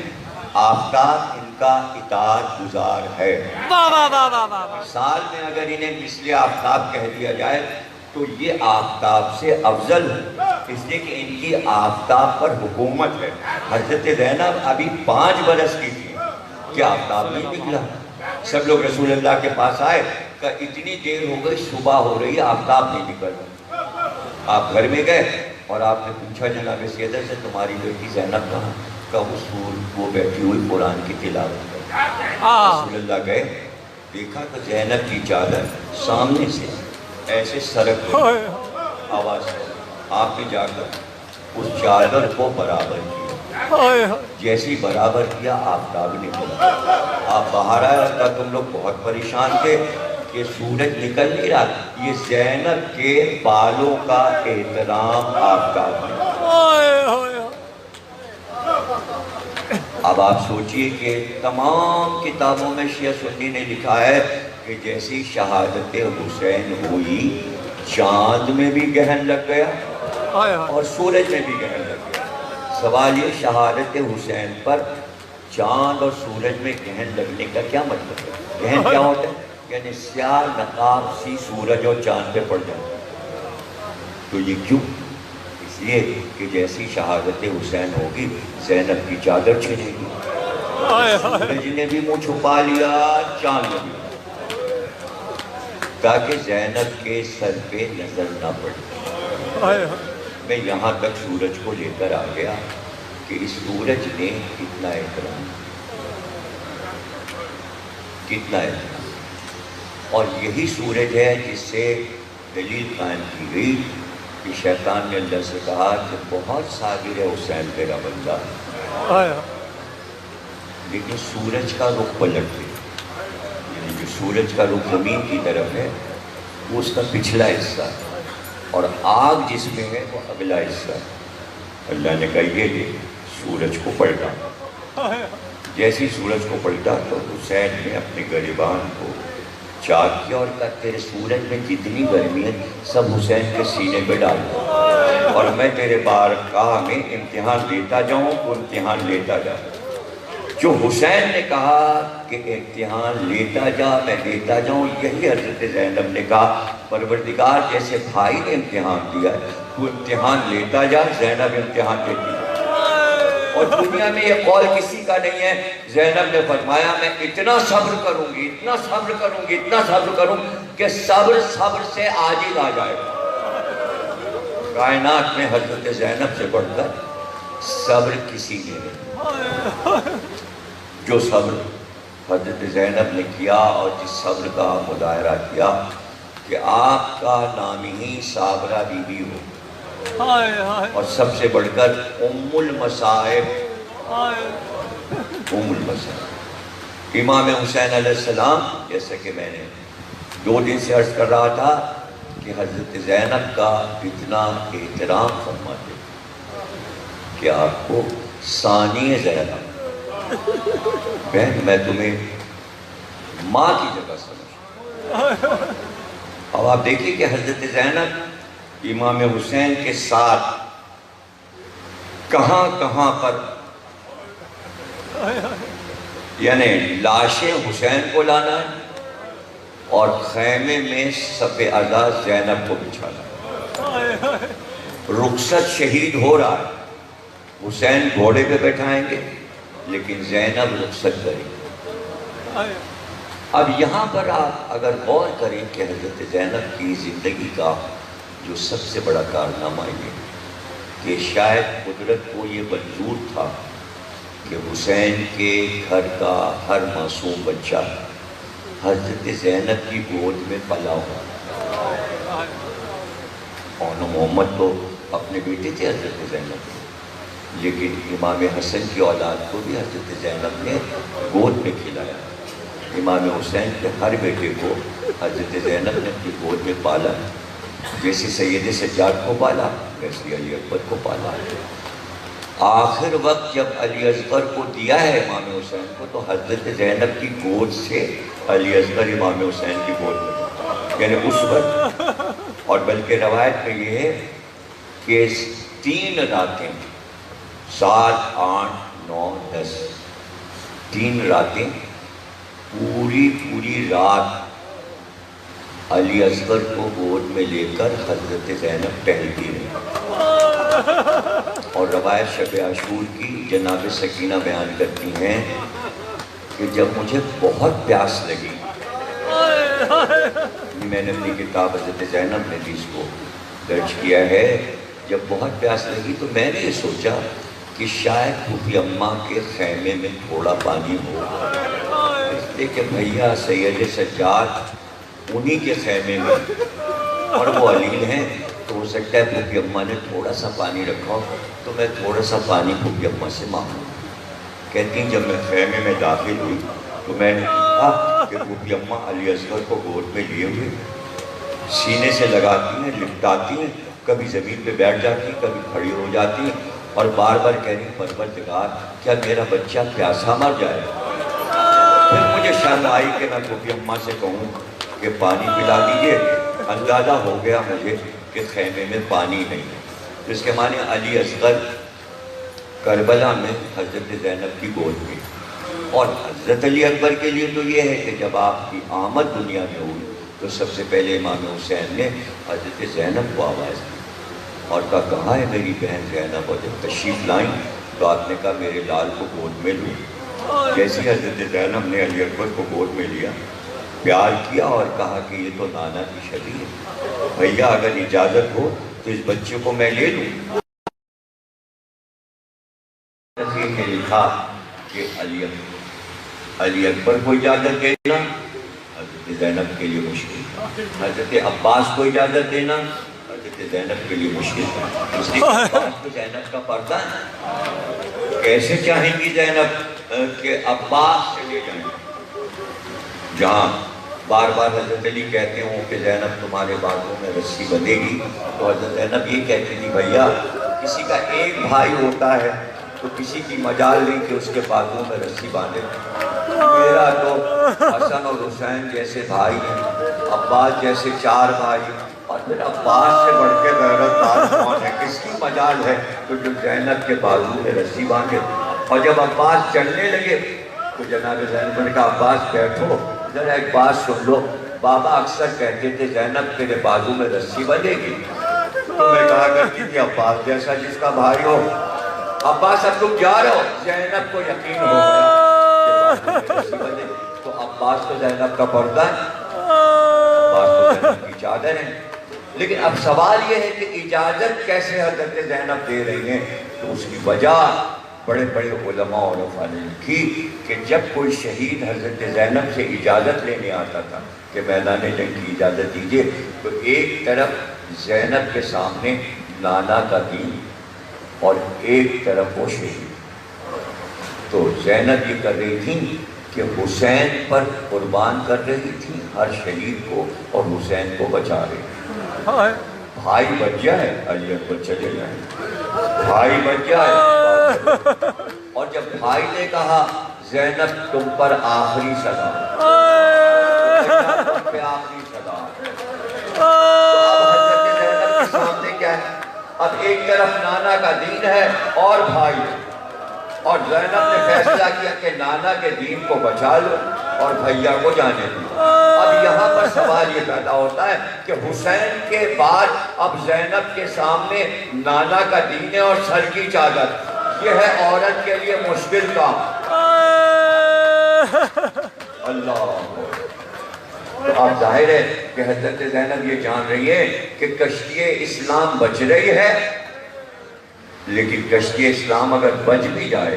آفتاب ان کا اطاعت گزار ہے. واہ واہ واہ واہ واہ. مثال میں اگر انہیں مثل آفتاب کہہ دیا جائے تو یہ آفتاب سے افضل ہے، اس لیے کہ ان کی آفتاب پر حکومت ہے. حضرت زینب ابھی 5 برس کی تھی کہ آفتاب نہیں نکلا. سب لوگ رسول اللہ کے پاس آئے کہ اتنی دیر ہو گئی، صبح ہو رہی ہے، آفتاب نہیں نکل رہا. آپ گھر میں گئے اور آپ نے پوچھا جناب سیدہ سے تمہاری بیٹی زینب کہاں؟ کہ وہ بیٹھی ہوئی قرآن کی تلاوت کر. رسول اللہ گئے، دیکھا کہ زینب کی چادر سامنے سے ایسے سرک رہی، آواز. آپ نے جا کر اس چادر کو برابر کیا. جیسی برابر کیا آفتاب نکلا. آپ باہر آئے کہ تم لوگ بہت پریشان تھے کہ سورج نکل نہیں رہا. یہ زینب کے بالوں کا احترام آفتاب نے. اب آپ سوچئے کہ تمام کتابوں میں شیعہ سنی نے لکھا ہے کہ جیسی شہادت حسین ہوئی چاند میں بھی گہن لگ گیا اور سورج میں بھی گہن لگ گیا. سوال یہ شہادت حسین پر چاند اور سورج میں گہن لگنے کا کیا مطلب ہے؟ گہن کیا ہوتا ہے؟ یعنی سیاہ نقاب سی سورج اور چاند پہ پڑ جاتا. تو یہ کیوں؟ اس لیے کہ جیسی شہادت حسین ہوگی زینب کی چادر چھنے گی. سورج نے بھی منہ چھپا لیا، چاند نے بھی، تاکہ زینب کے سر پہ نظر نہ پڑے. میں یہاں تک سورج کو لے کر آ گیا کہ اس سورج نے کتنا احترام، کتنا احترام. اور یہی سورج ہے جس سے دلیل قائم کی گئی کہ شیطان نے اللہ سے کہا کہ بہت صابر ہے حسین تیرا بندہ، لیکن سورج کا رخ پلٹ گیا. یعنی جو سورج کا رخ زمین کی طرف ہے وہ اس کا پچھلا حصہ ہے، اور آگ جس میں ہے وہ اگلا حصہ ہے. اللہ نے کہا یہ لے سورج کو پلٹا. جیسی سورج کو پلٹا تو حسین نے اپنے گریبان کو چاک کیا اور کہا تیرے سورج میں جتنی گرمی ہے سب حسین کے سینے پہ ڈال دو، اور میں تیرے بارگاہ میں امتحان لیتا جاؤں تو امتحان لیتا جاؤں. جو حسین نے کہا کہ امتحان لیتا جا، میں لیتا جاؤں، یہی حضرت زینب نے کہا پروردگار جیسے بھائی نے امتحان دیا ہے تو امتحان لیتا جا، زینب امتحان لیتی ہے. اور دنیا میں یہ قول کسی کا نہیں ہے. زینب نے فرمایا میں اتنا صبر کروں گی، اتنا صبر کروں گی، اتنا صبر کروں کہ صبر سے عاجز آ جائے گا. کائنات میں حضرت زینب سے بڑھ کر صبر کسی نے نہیں. جو صبر حضرت زینب نے کیا اور جس صبر کا مظاہرہ کیا کہ آپ کا نام ہی صابرہ بی بی ہو، اور سب سے بڑھ کر ام المصائب، ام المصائب. امام حسین علیہ السلام، جیسا کہ میں نے 2 دن سے عرض کر رہا تھا کہ حضرت زینب کا اتنا احترام فرماتے کہ آپ کو ثانی زینب، بہن میں تمہیں ماں کی جگہ سمجھتا. اب آپ دیکھیے کہ حضرت زینب امام حسین کے ساتھ کہاں کہاں پر، یعنی لاشیں حسین کو لانا ہے اور خیمے میں صف عزا زینب کو بچھانا. رخصت شہید ہو رہا ہے، حسین گھوڑے پہ بیٹھائیں گے لیکن زینب رخصت کریں گے. اب یہاں پر آپ اگر غور کریں کہ حضرت زینب کی زندگی کا جو سب سے بڑا کارنامہ یہ کہ شاید قدرت کو یہ منظور تھا کہ حسین کے گھر کا ہر معصوم بچہ حضرت زینب کی گود میں پلا ہوا. اور محمد تو اپنے بیٹے تھے حضرت زینب، لیکن امام حسن کی اولاد کو بھی حضرت زینب نے گود میں کھلایا۔ امام حسین کے ہر بیٹے کو حضرت زینب نے اپنی گود میں پالا، جیسے سید سجاد کو پالا ویسے علی اکبر کو پالا۔ آخر وقت جب علی اصغر کو دیا ہے امام حسین کو، تو حضرت زینب کی گود سے علی اصغر امام حسین کی گود میں، یعنی اس وقت۔ اور بلکہ روایت میں یہ ہے کہ 3 راتیں 7، 8، 9، 10 3 راتیں پوری رات علی اصغر کو گود میں لے کر حضرت زینب ٹہلتی رہی۔ اور روایت شب عاشور کی جناب سکینہ بیان کرتی ہیں کہ جب مجھے بہت پیاس لگی، میں نے اپنی کتاب حضرت زینب نے بھی اس کو درج کیا ہے، جب بہت پیاس لگی تو میں نے یہ سوچا کہ شاید پھوپھی اماں کے خیمے میں تھوڑا پانی ہو، اس لیے کہ بھیا سید سجاد انہی کے خیمے میں اور وہ علیل ہیں، تو ہو سکتا ہے پھوپھی اماں نے تھوڑا سا پانی رکھا ہو، تو میں تھوڑا سا پانی پھوپھی اماں سے مانگوں۔ کہتی ہیں جب میں خیمے میں داخل ہوئی تو میں نے کہا کہ پھوپھی اماں علی اصغر کو گود میں لیے ہوئے سینے سے لگاتی ہیں، لپٹاتی ہیں، کبھی زمین پہ بیٹھ جاتی ہیں، کبھی کھڑی ہو جاتی ہیں، اور بار بار کہہ رہی ہیں پروردگار کیا میرا بچہ پیاسا مر جائے؟ پھر مجھے شرم آئی کہ میں پھوپھی اماں سے کہوں کہ پانی پلا دیجئے۔ اندازہ ہو گیا مجھے کہ خیمے میں پانی نہیں ہے، اس کے معنی علی اصغر کربلا میں حضرت زینب کی گود میں۔ اور حضرت علی اکبر کے لیے تو یہ ہے کہ جب آپ کی آمد دنیا میں ہوئی تو سب سے پہلے امام حسین نے حضرت زینب کو آواز دی اور کہا ہے میری بہن زینب، اور جب تشریف لائیں تو آپ نے کہا میرے لال کو گود میں لوں۔ جیسے حضرت زینب نے علی اکبر کو گود میں لیا، پیار کیا اور کہا کہ یہ تو نانا کی شبیہ ہے، بھیا اگر اجازت ہو تو اس بچے کو میں لے لوں۔ نے لکھا کہ علی اکبر کو اجازت دینا حضرت زینب کے لیے مشکل، حضرت عباس کو اجازت دینا حضرت زینب کے لیے مشکل، اس لیے عباس کو زینب کا پردہ ہے۔ کیسے چاہیں گی زینب کہ عباس چلے جائیں، جہاں بار بار حضرت علی کہتے ہوں کہ زینب تمہارے بازوں میں رسی بندھے گی، تو حضرت زینب یہ کہتی تھی بھیا کسی کا ایک بھائی ہوتا ہے تو کسی کی مجال نہیں کہ اس کے بازوں میں رسی باندھے، میرا تو حسن اور حسین جیسے بھائی ہیں، عباس جیسے 4 بھائی، اور پھر عباس سے بڑھ کے غیرت دار کون ہے، کس کی مجال ہے تو جو زینب کے بازو میں رسی باندھے۔ اور جب عباس چلنے لگے تو جناب زینب نے کہا عباس بیٹھو ذرا ایک بات سن لو، بابا اکثر کہتے تھے زینب تیرے بازو میں رسی بندھے گی، تو میں کہا کرتی تھی عباس جیسا جس کا بھائی ہو، عباس اب تم جا رہے ہو، زینب کو یقین ہو گیا کہ بازو میں رسی بندھے، تو عباس تو زینب کا پردہ ہے، عباس تو زینب کی چادر ہے۔ لیکن اب سوال یہ ہے کہ اجازت کیسے حضرت زینب دے رہی ہیں، تو اس کی وجہ بڑے بڑے علماء اور عرفاء نے لکھی کہ جب کوئی شہید حضرت زینب سے اجازت لینے آتا تھا کہ میدان جنگ کی اجازت دیجیے، تو ایک طرف زینب کے سامنے نانا کا دین اور ایک طرف وہ شہید، تو زینب یہ کر رہی تھی کہ حسین پر قربان کر رہی تھی ہر شہید کو اور حسین کو بچا رہی تھی۔ بھائی بچ جائے علی اکبر چلے جائیں، بھائی بچ جائے، اور جب بھائی نے کہا زینب تم پر آخری سزا، تم پہ آخری سزا، تو اب حضرت زینب کے سامنے کیا ہے، اب ایک طرف نانا کا دین ہے اور بھائی، اور زینب نے فیصلہ کیا کہ نانا کے دین کو بچا لو اور بھیا کو جانے دو۔ اب یہاں پر سوال یہ پیدا ہوتا ہے کہ حسین کے بعد اب زینب کے سامنے نانا کا دین ہے اور سر کی چادر، یہ ہے عورت کے لیے مشکل کام۔ اللہ، تو آپ ظاہر ہے کہ حضرت زینب یہ جان رہی ہے کہ کشتی اسلام بچ رہی ہے، لیکن کشتی اسلام اگر بچ بھی جائے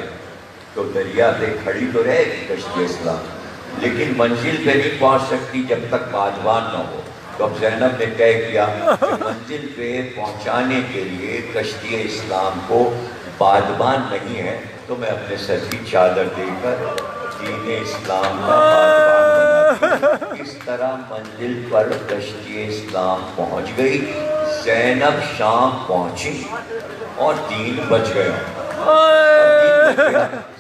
تو دریا پہ کھڑی تو رہے گی کشتی اسلام، لیکن منزل پہ نہیں پہنچ سکتی جب تک بادبان نہ ہو۔ تو اب زینب نے طے کیا کہ منزل پہ پہنچانے کے لیے کشتی اسلام کو بادبان نہیں ہے تو میں اپنے سر کی چادر دے کر دین اسلام کا بادبان بناتی۔ اس طرح منزل پر کشتی اسلام پہنچ گئی، زینب شام پہنچی اور دین بچ گیا۔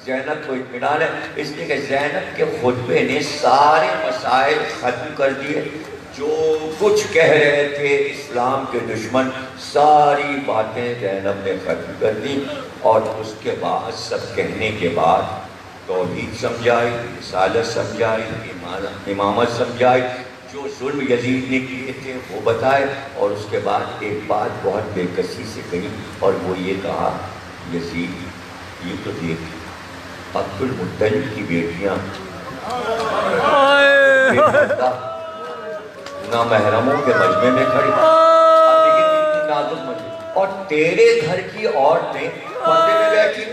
زینب کو اطمینان ہے اس لیے کہ زینب کے خطبے نے سارے مسائل ختم کر دیے، جو کچھ کہہ رہے تھے اسلام کے دشمن ساری باتیں زینب نے ختم کر دی، اور اس کے بعد سب کہنے کے بعد توحید سمجھائی، رسالت سمجھائی، امامت سمجھائی، جو ظلم یزید نے کیے تھے وہ بتائے، اور اس کے بعد ایک بات بہت بے کسی سے کہی اور وہ یہ کہا، یزید یہ تو دیکھ عبد المطلب کی بیٹیاں نامحرموں کے مجمع میں کھڑی، اور تیرے گھر کی عورتیں پردے میں بیٹھی،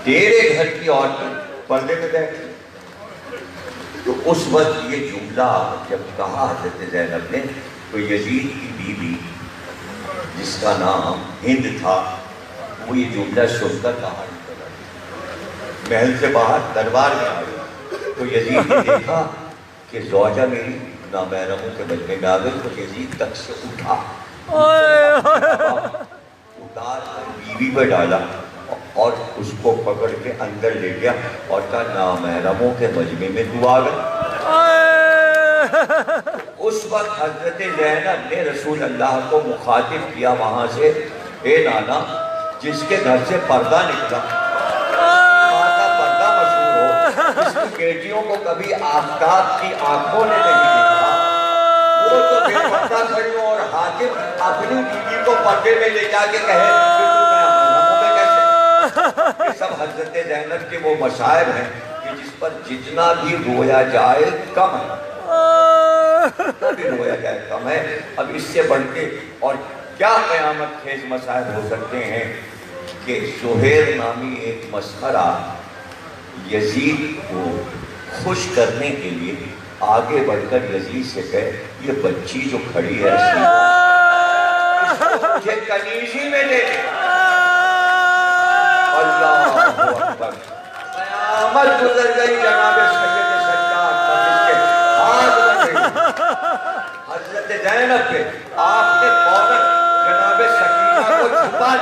تیرے گھر کی عورتیں پردے میں بیٹھی۔ تو اس وقت یہ جملہ جب کہا حضرت زینب نے تو یزید کی بیوی جس کا نام ہند تھا وہ یہ جملہ سن کر باہر نکل آئی، محل سے باہر دربار میں آئی تو یزید نے دیکھا کہ زوجہ میری نامحرموں کے مجمع میں آ گئی، تو یزید تک سے اٹھا، اتار کر بیوی پہ ڈالا اور اس کو پکڑ کے اندر لے گیا اور کہا نامحرموں کے مجمع میں تو آ گئی۔ اس وقت حضرت زینب نے رسول اللہ کو مخاطب کیا وہاں سے، اے نانا جس کے گھر سے پردہ نکلا، ماں کا پردہ مشہور ہو، جس کی بیٹیوں کو کبھی آفتاب کی آنکھوں نے نہیں دیکھا، وہ تو بے پردہ کھڑی ہو اور حاکم اپنی بیوی کو پردے میں لے جا کے کہے یہ سب حضرت زینب کے وہ مشاعر ہیں کہ جس پر جتنا بھی رویا جائے کم ہے، جتنا بھی رویا جائے کم ہے۔ اب اس سے بڑھ کے اور کیا قیامت خیز مشاعر ہو سکتے ہیں کہ زہیر نامی ایک مسخرہ یزید کو خوش کرنے کے لیے آگے بڑھ کر یزید سے کہے یہ بچی جو کھڑی ہے یہ کنیزی میں لے اللہ اکبر، قیامت گزر گئی جناب سید سجاد پر جس کے ہاتھ میں گئی حضرت زینب کے، آپ نے فوراً جناب سکینہ کو چھپا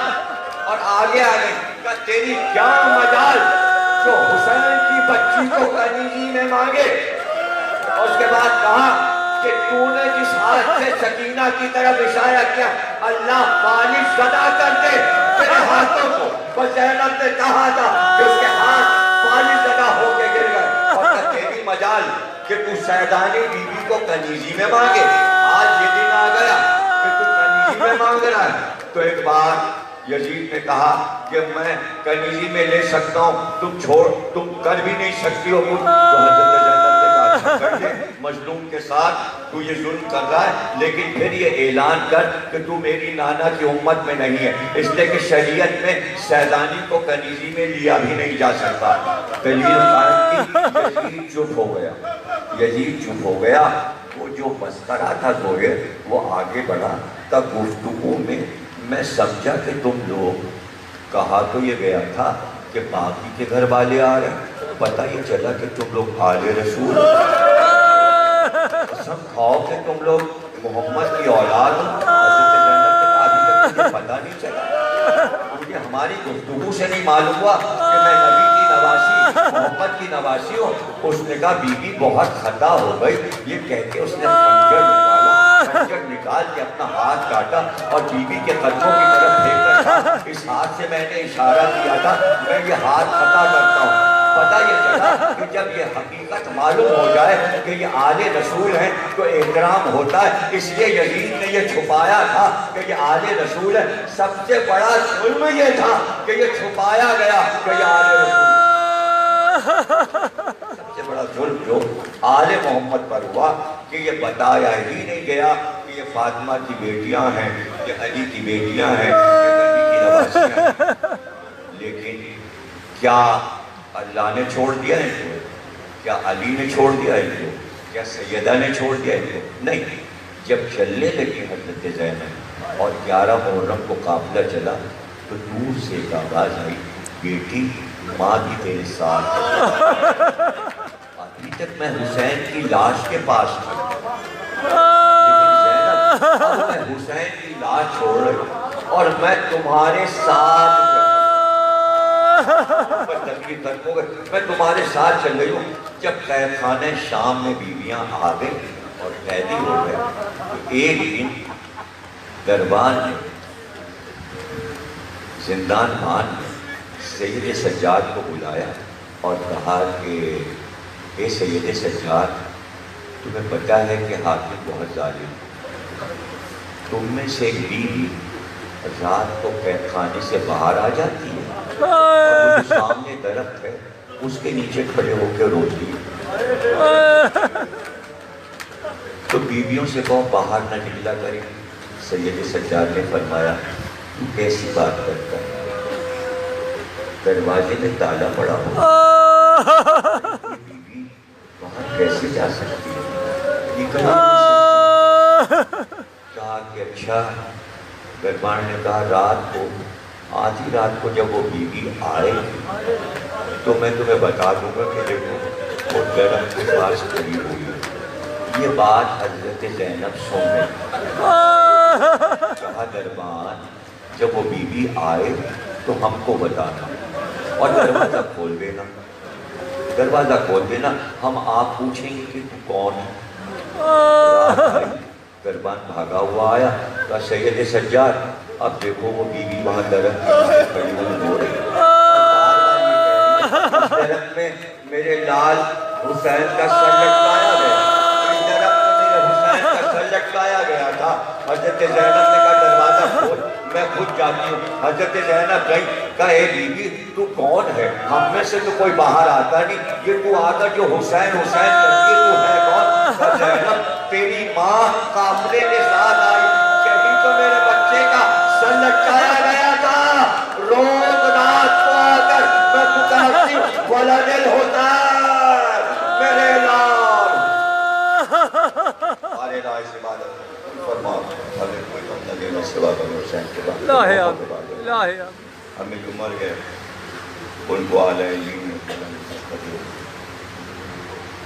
اور آگے آگے کہا تیری کیا مجال جو حسین کی بچی کو کنیزی میں مانگے، اور اس کے بعد کہا کہ تو نے جس ہاتھ سے سکینہ کی طرف اشارہ کیا اللہ پانی زدہ کر دے تیرے ہاتھوں کو، بس زینب نے کہا تھا کہ اس کے ہاتھ پانی زدہ ہو کے گر گئے، اور کہ تیری مجال کہ تو سیدانی بی بی کو کنیزی میں مانگے، آج یہ دن آ گیا کہ تو کنیزی میں مانگ رہا ہے۔ تو ایک بار یزید نے کہا کہ میں کنیزی میں لے سکتا ہوں، تم چھوڑ، تم کر بھی نہیں سکتی ہو کچھ، تو حضرت زینب نے کہا اچھا کر دے، مظلوم کے ساتھ تو یہ ظلم کر رہا ہے لیکن پھر یہ اعلان کر کہ تو میری نانا کی امت میں نہیں ہے، اس لیے کہ شریعت میں سیدانی کو کنیزی میں لیا بھی نہیں جا سکتا۔ دلیل قائم کی، یزید چپ ہو گیا، یزید چپ ہو گیا۔ وہ جو مسخرہ تھا زہیر وہ آگے بڑھا تب گفتگو میں سمجھا کہ تم لوگ، کہا تو یہ گیا تھا کہ باقی کے گھر والے آ رہے ہیں، پتہ یہ چلا کہ تم لوگ آل رسول، قسم کھاؤ کہ تم لوگ محمد کی اولاد ہو۔ حضرت زینب نے کہا ابھی تک مجھے پتہ نہیں چلا، مجھے ہماری گفتگو سے نہیں معلوم ہوا کہ میں نبی کی نواسی، محمد کی نواسی ہوں۔ اس نے کہا بی بی بہت خطا ہو گئی، یہ کہہ کے اس نے خنجر نکال کے اپنا ہاتھ کاٹا اور بی بی کے قدموں کی طرف پھینک کر کہا اس ہاتھ سے میں نے اشارہ کیا تھا، میں یہ ہاتھ خطا کرتا ہوں۔ پتہ یہ چلا کہ جب یہ حقیقت معلوم ہو جائے کہ یہ آل رسول ہیں تو احترام ہوتا ہے، اس لیے یزید نے یہ چھپایا تھا کہ یہ آل رسول ہے۔ سب سے بڑا ظلم یہ تھا کہ یہ چھپایا گیا کہ یہ آل رسول ہے۔ سب سے بڑا ظلم جو آل محمد پر ہوا کہ یہ بتایا ہی نہیں گیا کہ یہ فاطمہ کی بیٹیاں ہیں، یہ علی کی بیٹیاں ہیں، یہ نبی کی نواسیاں ہیں۔ لیکن کیا اللہ نے چھوڑ دیا ہے کیا علی نے چھوڑ دیا ان کو؟ کیا سیدہ نے چھوڑ دیا ان کو؟ نہیں. جب چلنے لگی حضرت زینب اور 11 محرم کو قافلہ چلا تو دور سے ایک آواز آئی، بیٹی ماں بھی تیرے ساتھ. ابھی تک میں حسین کی لاش کے پاس تھی، لیکن زینب اب میں حسین کی لاش چھوڑ رہی ہوں اور میں تمہارے ساتھ میں تمہارے ساتھ چل رہی ہوں. جب قید خانہ شام میں بیویاں آ گئی اور قیدی ہو گئے تو ایک دن دربان نے زندان خان نے سید سجاد کو بلایا اور کہا کہ اے سید سجاد، تمہیں پتہ ہے کہ حاکم بہت ظالم، تم میں سے ایک بیوی رات کو قید خانے سے باہر آ جاتی ہے اور وہ سامنے درخت ہے اس کے نیچے کھڑے ہو کے روتی ہے، تو بیویوں سے کہو باہر نہ نکلا کرے. سید سجاد نے فرمایا تو کیسی بات کرتا ہے، دروازے میں تالا پڑا ہو، بیوی باہر کیسے جا سکتی ہے؟ کہا کہ اچھا. دربان نے کہا رات کو آدھی رات کو جب وہ بیوی آئے تو میں تمہیں بتا دوں گا کہ دیکھو وہ درخت کے پاس کھڑی ہوئی. یہ بات حضرت زینب سن رہی. کہا دربان جب وہ بیوی آئے تو ہم کو بتانا اور دروازہ کھول دینا، دروازہ کھول دینا، ہم آپ پوچھیں گے کہ تو کون ہے. دربان بھاگا ہوا آیا، کہا سید سجاد اب دیکھو وہ بیوی وہاں درخت کھڑی ہوئی ہو رہی ہے، اس درخت میں میرے لال حسین کا سر لٹکایا گیا، اس درخت میں میرے حسین کا سر لٹکایا گیا تھا. حضرت زینب نے کہا دروازہ کھول، میں خود جاتی ہوں. حضرت زینب گئی، کہا اے بیوی تو کون ہے؟ ہم میں سے تو کوئی باہر آتا نہیں، یہ تو آتا جو حسین حسین کرتی ہے، تو ہے کون؟ کہا زینب تیری ماں قافلے کے ساتھ آئی، کہیں تو میرے بچے کا سر لٹکایا گیا تھا. روز رات کو آ کر میں پکارتی ولد الحسین میرے لال. ہمارے رائے سے عبادت فرما ہمیں کوئی بندہ دینا سوا کر حسین کے بعد ہمیں جو مر گئے ان کو اعلیٰ علم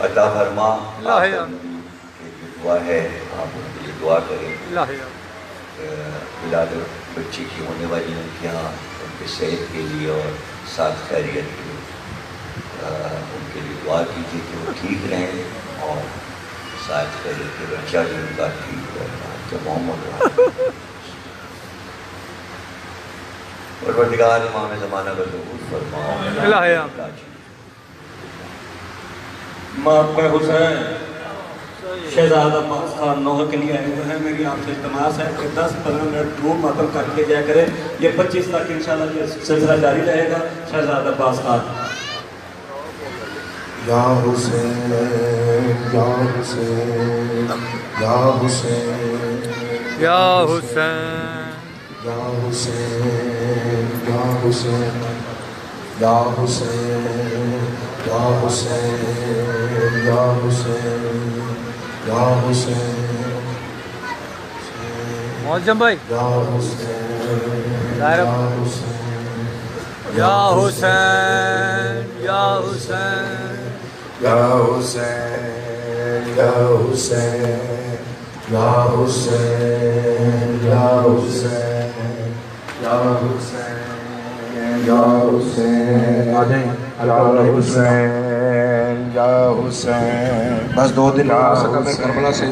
عطا فرما. دعا ہے آپ ان کے لیے دعا کریں. بلاد بچی کی ہونے والی امتحان ان کے صحت کے لیے اور ساتھ خیریت کے لیے ان کے لیے دعا کیجیے کہ وہ ٹھیک رہیں اور ساتھ خیریت کے بچہ بھی ان کا ٹھیک ہو کہ محمد پروردگار امام زمانہ کا ظہور فرماؤ. ماں حسین شہزادہ عباس خان نوحہ کے لیے آئے ہوئے ہیں. میری آپ سے التماس ہے کہ 10-15 منٹ روم ماتم کر کے جایا کریں. یہ 25 تک انشاءاللہ یہ سلسلہ جاری رہے گا. شہزادہ عباس خان. یا حسین یا حسین یا حسین یا حسین یا حسین یا حسین یا حسین یا حسین یا حسین یا حسین معظم بھائی یا حسین ظاہر یا حسین یا حسین یا حسین یا حسین یا حسین یا حسین یا حسین یا حسین یا حسین آ جائیں یا حسین یا حسین. بس 2 دن آ سکا میں کربلا سے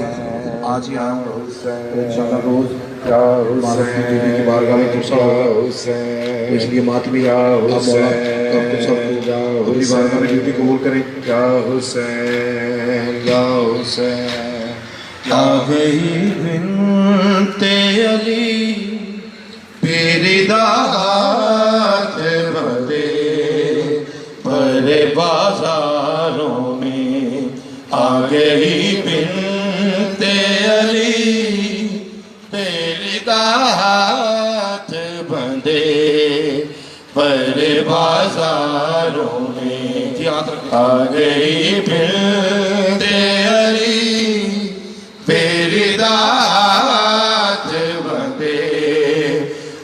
آج ہی آیا ہوں انشاءاللہ. روز یا حسین کی بارگاہ میں ترسا ہوگا اس لیے ماتمی یا حسین سب کو اپنی بارگاہ میں ڈیوٹی قبول کریں. یا حسین یا حسین آ گئی بنت علی پیری داد بھرے بڑے بازاروں میں آ گئی بنت علی تیری داد بندے بڑے بازاروں میں. یاد رکھیں. آ گئی بنتے علی تیری داد بندے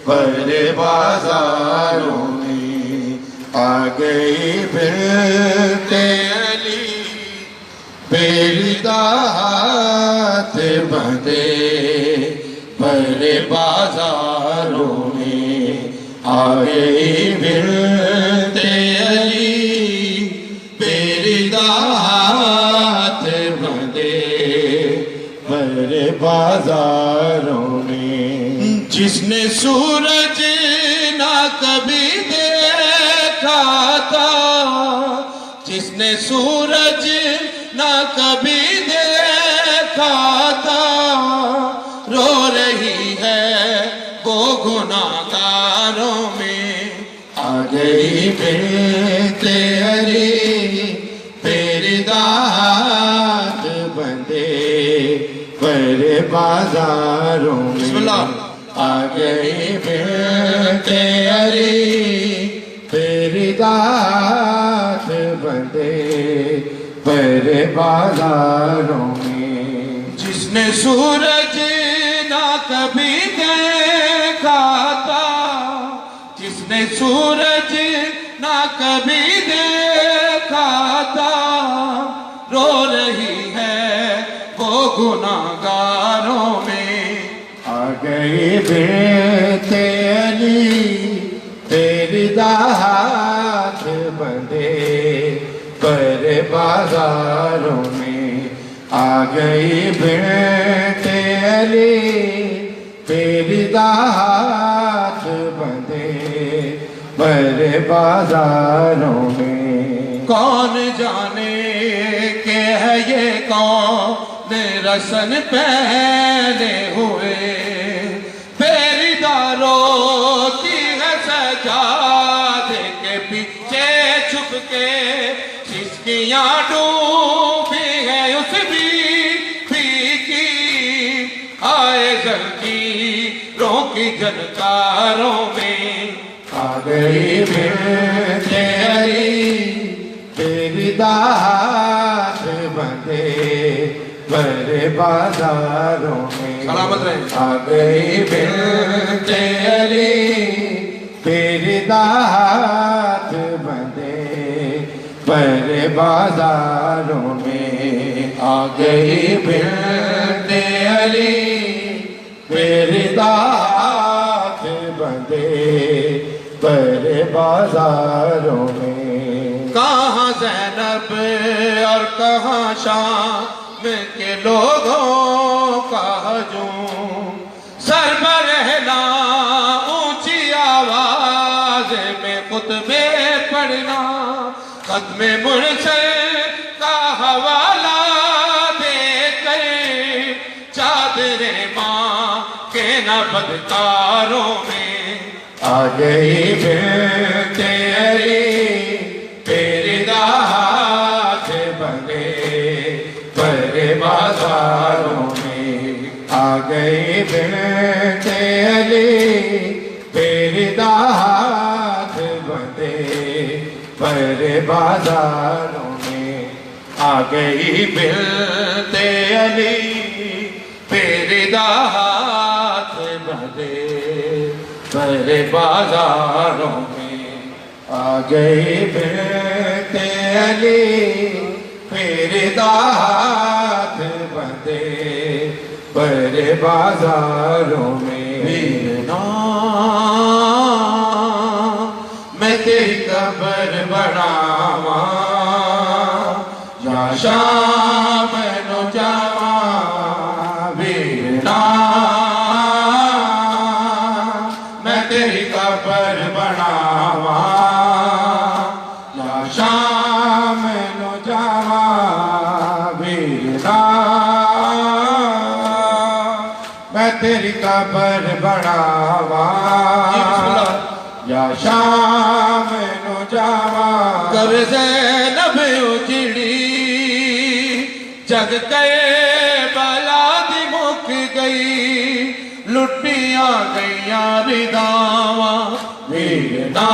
پر بازاروں میں. آ گئی بنتے علی تیری داد بندے پر بازاروں میں. آ گئی بنتے علی تیری داد بندے پر بازاروں میں. جس نے سورج نہ کبھی دیکھا تھا, جس نے سورج نہ کبھی دیکھا تھا, رو رہی ہے وہ گناہگاروں میں. آ گئی بنتے علی تیری داد بندے پر بازاروں میں. بسم اللہ. آ گئی بنتے علی تیری داد بندے پر بازاروں میں. جس نے سورج نہ کبھی دیکھا تھا, جس نے سورج نہ کبھی دیکھا تھا, رو رہی ہے وہ گناہگاروں میں. آ گئی بنتے علی تیری داد بندے پر بازاروں میں. آ گئی بنتے علی تیری داد بندے پر بازاروں میں. کون جانے کہ ہے یہ کون رسن پہنے ہوئے, تیری داروں کی ہے سجادے کے پیچھے چھپ کے, سسکیاں ڈوبی ہے اس بھی کی. آئے زنجیروں کی جھنکاروں میں. آ گئی بنتے علی تیری داد بندے پر بازاروں میں. سلامت رہیں. آ گئی بنتے علی تیری داد بندے پر بازاروں میں. آ گئی بنتے علی تیری داد بندے پر بازاروں میں. کہاں زینب اور کہاں شام کے لوگوں کا ہجوم, سر برہنا اونچی آواز میں خطبے پڑھنا, ختم مرسل کا حوالہ دے کر چادر ماں کے نہ بدکاروں میں. آ گئی بنتے علی تیری داد بندے پر بازاروں میں. آ گئی بنتے علی تیری داد بندے پر بازاروں میں. آ گئی بنتے علی تیری داد بندے پر بازاروں میں. آ گئی بنتے علی تیری داد بندے پر بازاروں میں. میں تیری قبر بناواں یا شام نو جاواں ویرنا, میں تیری قبر بناواں یا شام نو جاواں ویرنا. میں تیری قبر بناواں یا شام نو جاواں. کب زینب اجڑی جگ گئے بلا دی مک گئی, لٹیاں گئیاں رداواں ویرنا.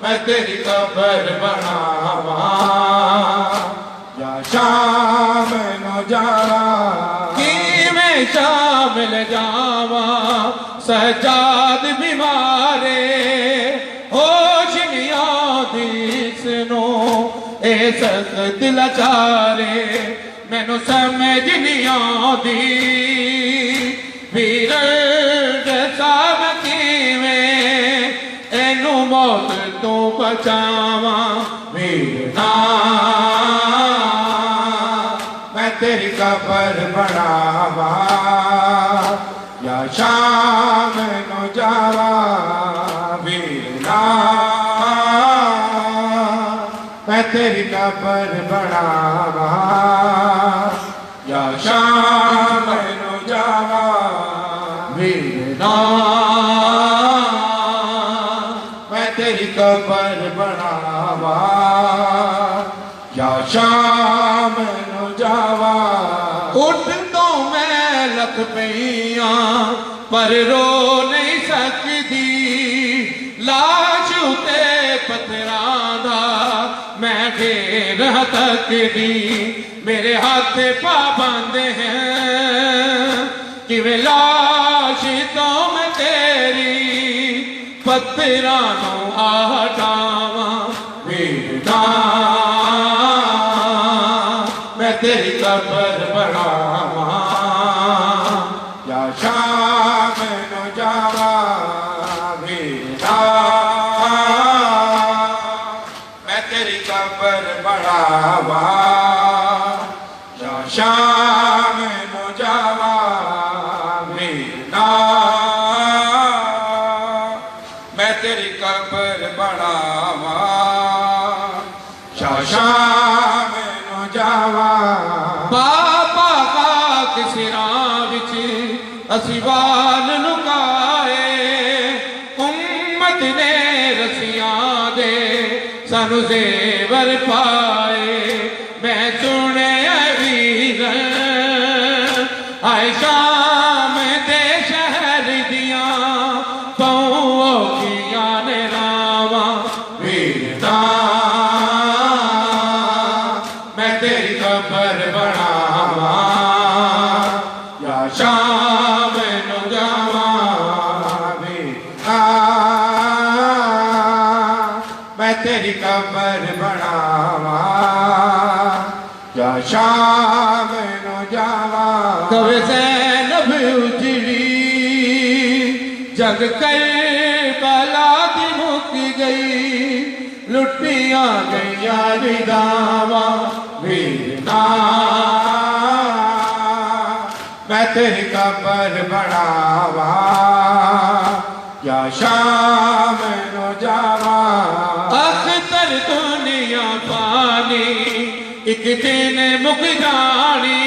میں تیری قبر بناواں یا شام نو جاواں کیویں شامل جاواں سجاد بیمارے ہوش نہیں آندی سنو اے سخت لاچارے مینوں سمجھ نہیں آندی ویرن صاحب کیویں اینو موت تو بچاواں ویرنا میں تیری قبر بناواں یا شام نو جاواں ویرنا میں تیری قبر بناواں یا شام نو جاواں ویرنا میں تیری قبر بناواں یا شام نو جاواں اٹھ تو میں لکھ پیاں پر رو نہیں سکتی لاش تے پتھراں دا میں ڈھیر تکدی میرے ہاتھ پابند ہیں کہ لاش تو میں تیری پتھراں نو ہٹاواں ویرنا میں تیری قبر بناواں یا شام نو جاواں ویرنا میں تیری قبر بناواں یا شام نو جاواں ویرنا میں تیری قبر بناواں یا شام نو جاواں بابا خاک سراں وچ اسی وال لکائے امت نے رسیاں دے سانو زیور پائے میں سنے ویرن آئے شام دے شہر دیاں پاؤں کیاں نے راواں ویرنا میں تیری قبر بناواں یا شام نو جاواں ویرنا میں تیری قبر بناواں یا شام نو جاواں کب زینب اجڑی جگ کربلا دی مک گئی لٹیاں گئیاں رداواں ویرنا میں تیری قبر بناواں یا شام نو جاواں اختر دنیا پانی ایک دن مک جانی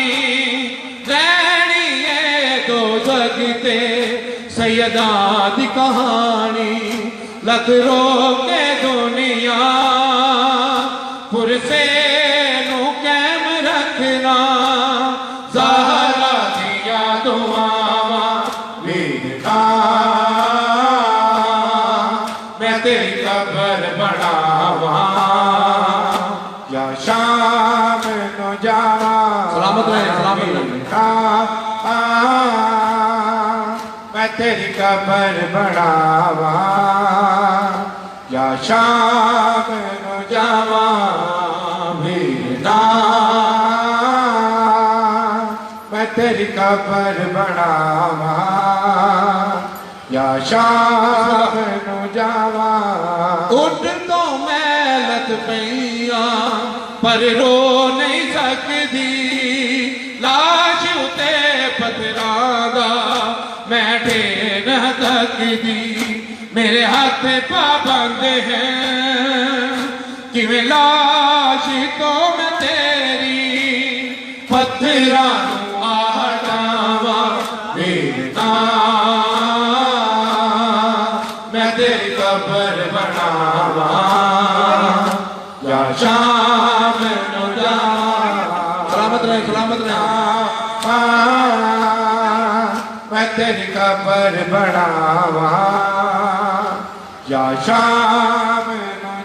رہنی ہے دوزخ تے سیداں دی کہانی لکھ رو کے دنیا پرسے نو قائم رکھنا زہرا دیا دعاواں ویرنا میں تیری قبر بناواں یا شام نو جاواں سلامت رہے میں تیری قبر بناواں یا شام نو جاواں ویرنا میں تیری قبر بناواں یا شام نو جاواں اٹھ تو میں لت پیاں پر رو نہیں سکتی لاش تے پتھراں دا میں ڈھیر تکدی میرے ہاتھ پابند ہیں کہ لاش تو میں تیری پتھراں نو ہٹاواں ویرنا میں تیری قبر بناواں یا شام نو جاواں سلامت رہے میں تیری قبر بناواں یا شام نو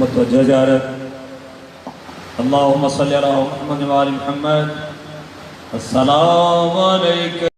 متوجہ جارت اللہم صلی علی محمد و آل محمد السلام علیکم